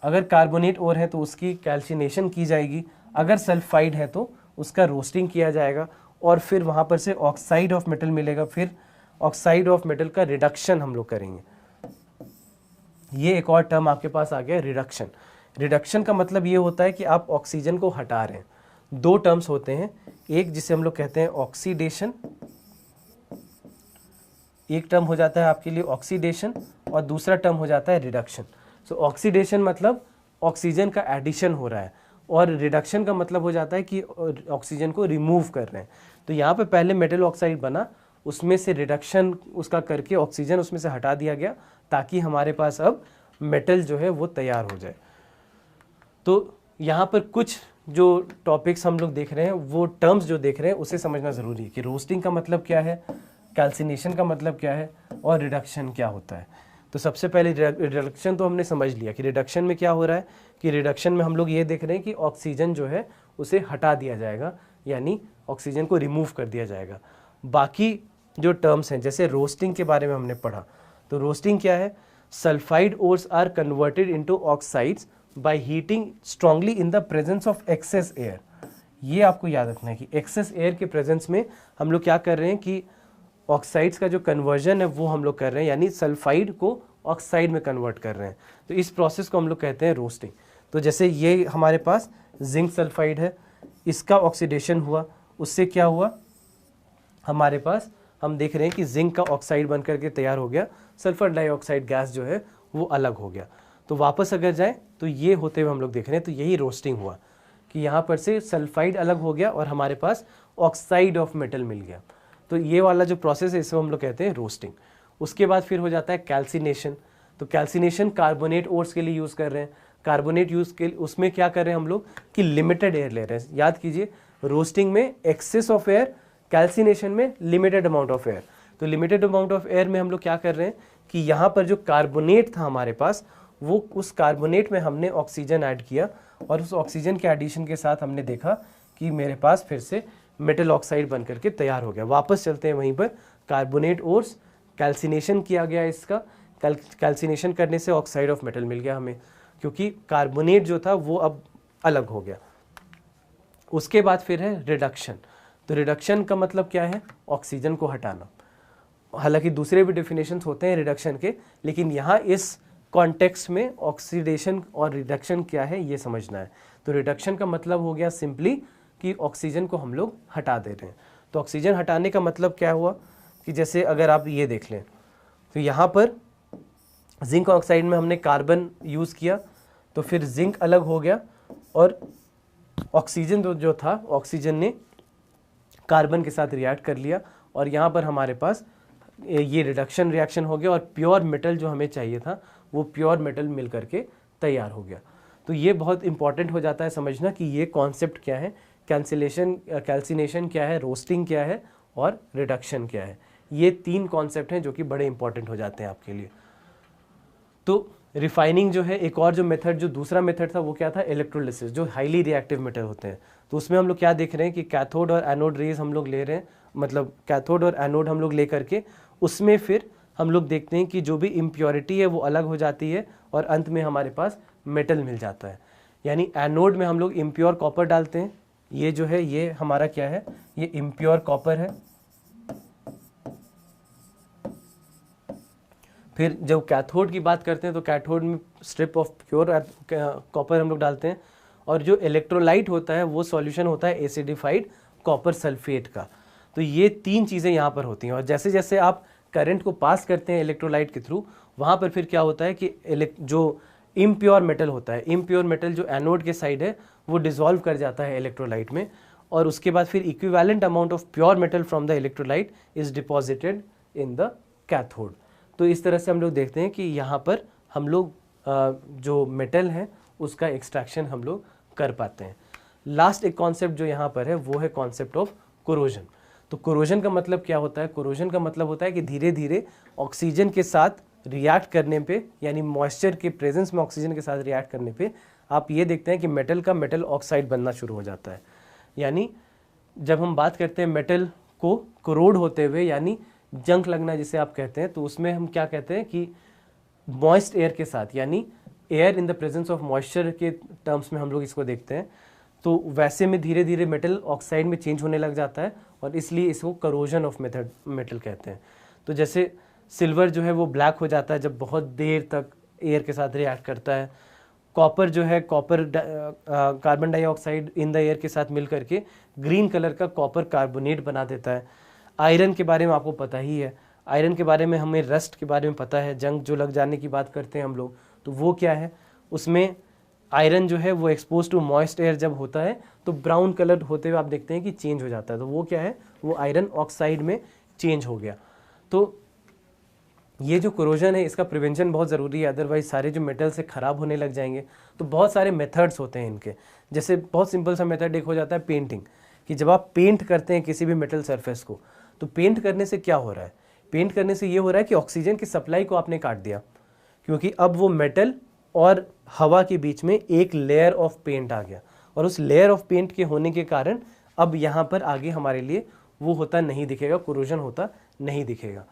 Speaker 1: अगर कार्बोनेट ओर है तो उसकी कैल्सिनेशन की जाएगी, अगर सल्फाइड है तो उसका रोस्टिंग किया जाएगा, और फिर वहाँ पर से ऑक्साइड ऑफ मेटल मिलेगा, फिर ऑक्साइड ऑफ मेटल का रिडक्शन हम लोग करेंगे। ये एक और टर्म आपके पास आ गया, रिडक्शन। रिडक्शन का मतलब ये होता है कि आप ऑक्सीजन को हटा रहे हैं। दो टर्म्स होते हैं, एक जिसे हम लोग कहते हैं ऑक्सीडेशन, एक टर्म हो जाता है आपके लिए ऑक्सीडेशन, और दूसरा टर्म हो जाता है रिडक्शन। सो ऑक्सीडेशन मतलब ऑक्सीजन का एडिशन हो रहा है, और रिडक्शन का मतलब हो जाता है कि ऑक्सीजन को रिमूव कर रहे हैं। तो यहाँ पे पहले मेटल ऑक्साइड बना, उसमें से रिडक्शन उसका करके ऑक्सीजन उसमें से हटा दिया गया, ताकि हमारे पास अब मेटल जो है वो तैयार हो जाए। तो यहाँ पर कुछ जो टॉपिक्स हम लोग देख रहे हैं, वो टर्म्स जो देख रहे हैं उसे समझना ज़रूरी है कि रोस्टिंग का मतलब क्या है, कैल्सिनेशन का मतलब क्या है, और रिडक्शन क्या होता है। तो सबसे पहले रिडक्शन तो हमने समझ लिया कि रिडक्शन में क्या हो रहा है, कि रिडक्शन में हम लोग ये देख रहे हैं कि ऑक्सीजन जो है उसे हटा दिया जाएगा, यानी ऑक्सीजन को रिमूव कर दिया जाएगा। बाकी जो टर्म्स हैं, जैसे रोस्टिंग के बारे में हमने पढ़ा, तो रोस्टिंग क्या है, sulphide ores are converted into oxides by heating strongly in the presence of excess air. ये आपको याद रखना है कि एक्सेस एयर के प्रेजेंस में हम लोग क्या कर रहे हैं कि ऑक्साइड्स का जो कन्वर्जन है वो हम लोग कर रहे हैं, यानी सल्फाइड को ऑक्साइड में कन्वर्ट कर रहे हैं। तो इस प्रोसेस को हम लोग कहते हैं रोस्टिंग। तो जैसे ये हमारे पास जिंक सल्फाइड है, इसका ऑक्सीडेशन हुआ, उससे क्या हुआ, हमारे पास हम देख रहे हैं कि जिंक का ऑक्साइड बन करके तैयार हो गया, सल्फर डाइऑक्साइड गैस जो है वो अलग हो गया। तो वापस अगर जाए तो ये होते हुए हम लोग देख रहे हैं, तो यही रोस्टिंग हुआ कि यहाँ पर से सल्फाइड अलग हो गया और हमारे पास ऑक्साइड ऑफ मेटल मिल गया। तो ये वाला जो प्रोसेस है इसको हम लोग कहते हैं रोस्टिंग। उसके बाद फिर हो जाता है कैल्सिनेशन। तो कैल्सिनेशन कार्बोनेट ओर्स के लिए यूज़ कर रहे हैं। कार्बोनेट यूज़ के उसमें क्या कर रहे हैं हम लोग कि लिमिटेड एयर ले रहे हैं। याद कीजिए, रोस्टिंग में एक्सेस ऑफ एयर, कैल्सिनेशन में लिमिटेड अमाउंट ऑफ एयर। तो लिमिटेड अमाउंट ऑफ एयर में हम लोग क्या कर रहे हैं कि यहाँ पर जो कार्बोनेट था हमारे पास, वो उस कार्बोनेट में हमने ऑक्सीजन ऐड किया, और उस ऑक्सीजन के एडिशन के साथ हमने देखा कि मेरे पास फिर से मेटल ऑक्साइड बन करके तैयार हो गया। वापस चलते हैं वहीं पर, कार्बोनेट ओर्स, कैल्सिनेशन किया गया इसका, कैल्सिनेशन करने से ऑक्साइड ऑफ मेटल मिल गया हमें, क्योंकि कार्बोनेट जो था वो अब अलग हो गया। उसके बाद फिर है रिडक्शन। तो रिडक्शन का मतलब क्या है, ऑक्सीजन को हटाना। हालांकि दूसरे भी डेफिनेशन होते हैं रिडक्शन के, लेकिन यहाँ इस कॉन्टेक्स्ट में ऑक्सीडेशन और रिडक्शन क्या है ये समझना है। तो रिडक्शन का मतलब हो गया सिंपली कि ऑक्सीजन को हम लोग हटा दे रहे हैं। तो ऑक्सीजन हटाने का मतलब क्या हुआ कि जैसे अगर आप ये देख लें, तो यहाँ पर जिंक ऑक्साइड में हमने कार्बन यूज़ किया, तो फिर जिंक अलग हो गया, और ऑक्सीजन जो था, ऑक्सीजन ने कार्बन के साथ रिएक्ट कर लिया, और यहाँ पर हमारे पास ये रिडक्शन रिएक्शन हो गया, और प्योर मेटल जो हमें चाहिए था वो प्योर मेटल मिल करके तैयार हो गया। तो ये बहुत इंपॉर्टेंट हो जाता है समझना कि ये कॉन्सेप्ट क्या है, कैल्सिनेशन क्या है, रोस्टिंग क्या है, और रिडक्शन क्या है। ये तीन कॉन्सेप्ट हैं जो कि बड़े इंपॉर्टेंट हो जाते हैं आपके लिए। तो रिफाइनिंग जो है, एक और जो मेथड, जो दूसरा मेथड था वो क्या था, इलेक्ट्रोलिसिस, जो हाईली रिएक्टिव मेटल होते हैं। तो उसमें हम लोग क्या देख रहे हैं कि कैथोड और एनोड रेज हम लोग ले रहे हैं, मतलब कैथोड और एनोड हम लोग ले करके उसमें फिर हम लोग देखते हैं कि जो भी इम्प्योरिटी है वो अलग हो जाती है, और अंत में हमारे पास मेटल मिल जाता है। यानी एनोड में हम लोग इम्प्योर कॉपर डालते हैं, ये जो है ये हमारा क्या है, ये इम्प्योर कॉपर है। फिर जब कैथोड की बात करते हैं तो कैथोड में स्ट्रिप ऑफ प्योर कॉपर हम लोग डालते हैं, और जो इलेक्ट्रोलाइट होता है वो सॉल्यूशन होता है एसिडिफाइड कॉपर सल्फेट का। तो ये तीन चीज़ें यहाँ पर होती हैं, और जैसे जैसे आप करंट को पास करते हैं इलेक्ट्रोलाइट के थ्रू, वहाँ पर फिर क्या होता है कि जो इम्प्योर मेटल होता है, इम्प्योर मेटल जो एनोड के साइड है वो डिसॉल्व कर जाता है इलेक्ट्रोलाइट में, और उसके बाद फिर equivalent amount of pure metal from the electrolyte is deposited in the cathode. तो इस तरह से हम लोग देखते हैं कि यहाँ पर हम लोग जो मेटल है उसका एक्सट्रैक्शन हम लोग कर पाते हैं। लास्ट एक कॉन्सेप्ट जो यहाँ पर है वो है कॉन्सेप्ट ऑफ कोरोजन। तो कोरोजन का मतलब क्या होता है? कोरोजन का मतलब होता है कि धीरे धीरे ऑक्सीजन के साथ रिएक्ट करने पे, यानी मॉइस्चर के प्रेजेंस में ऑक्सीजन के साथ रिएक्ट करने पे आप ये देखते हैं कि मेटल का मेटल ऑक्साइड बनना शुरू हो जाता है। यानी जब हम बात करते हैं मेटल को कोरोड होते हुए, यानी जंग लगना जिसे आप कहते हैं, तो उसमें हम क्या कहते हैं कि मॉइस्ट एयर के साथ, यानी air in the presence of moisture के टर्म्स में हम लोग इसको देखते हैं। तो वैसे में धीरे धीरे मेटल ऑक्साइड में चेंज होने लग जाता है और इसलिए इसको करोजन ऑफ मेटल कहते हैं। तो जैसे सिल्वर जो है वो ब्लैक हो जाता है जब बहुत देर तक एयर के साथ रिएक्ट करता है। कॉपर जो है, copper carbon dioxide in the air के साथ मिल करके ग्रीन कलर का कॉपर कार्बोनेट बना देता है। आयरन के बारे में आपको पता ही है, आयरन के बारे में हमें रस्ट के बारे में पता है, जंग जो लग जाने की बात करते हैं हम लोग, तो वो क्या है, उसमें आयरन जो है वो एक्सपोज टू मॉइस्ट एयर जब होता है तो ब्राउन कलर होते हुए आप देखते हैं कि चेंज हो जाता है। तो वो क्या है, वो आयरन ऑक्साइड में चेंज हो गया। तो ये जो कोरोजन है इसका प्रिवेंशन बहुत ज़रूरी है, अदरवाइज सारे जो मेटल से ख़राब होने लग जाएंगे। तो बहुत सारे मेथड्स होते हैं इनके, जैसे बहुत सिंपल सा मेथड एक हो जाता है पेंटिंग, कि जब आप पेंट करते हैं किसी भी मेटल सरफेस को, तो पेंट करने से क्या हो रहा है, पेंट करने से ये हो रहा है कि ऑक्सीजन की सप्लाई को आपने काट दिया, क्योंकि अब वो मेटल और हवा के बीच में एक लेयर ऑफ पेंट आ गया, और उस लेयर ऑफ पेंट के होने के कारण अब यहाँ पर आगे हमारे लिए वो होता नहीं दिखेगा, कोरोजन होता नहीं दिखेगा।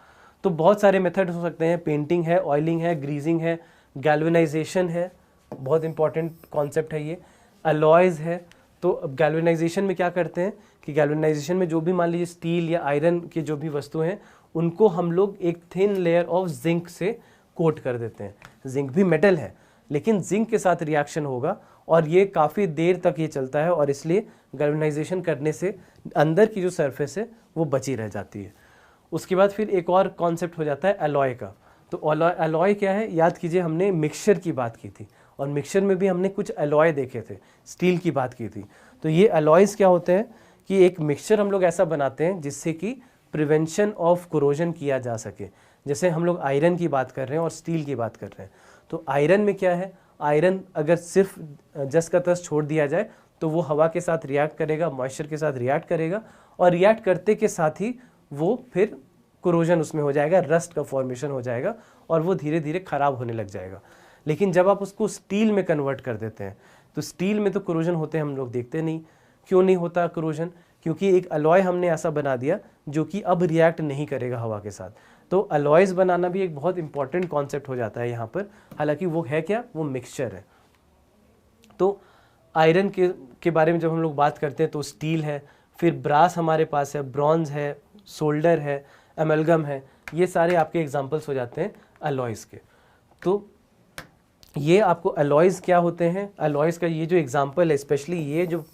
Speaker 1: तो बहुत सारे मेथड हो सकते हैं, पेंटिंग है, ऑयलिंग है, ग्रीजिंग है, गैल्वेनाइजेशन है, बहुत इंपॉर्टेंट कॉन्सेप्ट है ये, अलॉयज़ है। तो अब गैल्वेनाइजेशन में क्या करते हैं कि गैल्वेनाइजेशन में जो भी मान लीजिए स्टील या आयरन के जो भी वस्तु हैं उनको हम लोग एक थिन लेयर ऑफ जिंक से कोट कर देते हैं। जिंक भी मेटल है लेकिन जिंक के साथ रिएक्शन होगा और ये काफ़ी देर तक ये चलता है, और इसलिए गैल्वेनाइजेशन करने से अंदर की जो सरफेस है वो बची रह जाती है। उसके बाद फिर एक और कॉन्सेप्ट हो जाता है अलॉय का। तो अलॉय क्या है, याद कीजिए हमने मिक्सचर की बात की थी और मिक्सचर में भी हमने कुछ अलॉय देखे थे, स्टील की बात की थी। तो ये अलॉयज़ क्या होते हैं कि एक मिक्सचर हम लोग ऐसा बनाते हैं जिससे कि प्रिवेंशन ऑफ कोरोजन किया जा सके। जैसे हम लोग आयरन की बात कर रहे हैं और स्टील की बात कर रहे हैं, तो आयरन में क्या है, आयरन अगर सिर्फ जस का तस छोड़ दिया जाए तो वो हवा के साथ रिएक्ट करेगा, मॉइस्चर के साथ रिएक्ट करेगा, और रिएक्ट करते के साथ ही वो फिर कोरोजन उसमें हो जाएगा, रस्ट का फॉर्मेशन हो जाएगा और वो धीरे धीरे ख़राब होने लग जाएगा। लेकिन जब आप उसको स्टील में कन्वर्ट कर देते हैं तो स्टील में तो कोरोजन होते हम लोग देखते नहीं। क्यों नहीं होता कोरोजन? क्योंकि एक अलॉय हमने ऐसा बना दिया जो कि अब रिएक्ट नहीं करेगा हवा के साथ। तो अलॉयज़ बनाना भी एक बहुत इंपॉर्टेंट कॉन्सेप्ट हो जाता है यहाँ पर, हालांकि वो है क्या, वो मिक्सचर है। तो आयरन के बारे में जब हम लोग बात करते हैं तो स्टील है, फिर ब्रास हमारे पास है, ब्रॉन्ज है, सोल्डर है, एमलगम है, ये सारे आपके एग्जाम्पल्स हो जाते हैं अलॉयज़ के। तो ये आपको अलॉयज़ क्या होते हैं, अलॉयज़ का ये जो एग्जाम्पल है, स्पेशली ये जो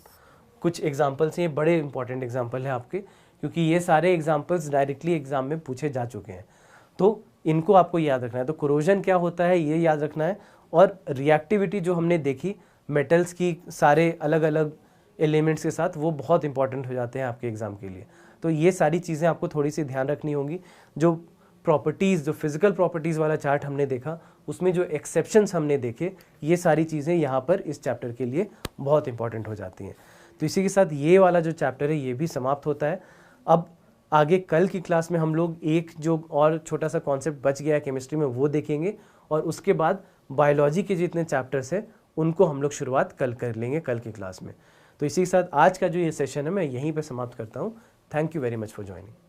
Speaker 1: कुछ एग्जाम्पल्स हैं ये बड़े इंपॉर्टेंट एग्जाम्पल है आपके, क्योंकि ये सारे एग्जाम्पल्स डायरेक्टली एग्जाम में पूछे जा चुके हैं। तो इनको आपको याद रखना है। तो कोरोजन क्या होता है ये याद रखना है, और रिएक्टिविटी जो हमने देखी मेटल्स की सारे अलग अलग एलिमेंट्स के साथ, वो बहुत इंपॉर्टेंट हो जाते हैं आपके एग्ज़ाम के लिए। तो ये सारी चीज़ें आपको थोड़ी सी ध्यान रखनी होंगी। जो प्रॉपर्टीज़, जो फिजिकल प्रॉपर्टीज़ वाला चार्ट हमने देखा उसमें जो एक्सेप्शंस हमने देखे, ये सारी चीज़ें यहाँ पर इस चैप्टर के लिए बहुत इंपॉर्टेंट हो जाती हैं। तो इसी के साथ ये वाला जो चैप्टर है ये भी समाप्त होता है। अब आगे कल की क्लास में हम लोग एक जो और छोटा सा कॉन्सेप्ट बच गया है केमिस्ट्री में वो देखेंगे, और उसके बाद बायोलॉजी के जितने चैप्टर्स हैं उनको हम लोग शुरुआत कल कर लेंगे कल की क्लास में। तो इसी के साथ आज का जो ये सेशन है मैं यहीं पे समाप्त करता हूँ। Thank you very much for joining.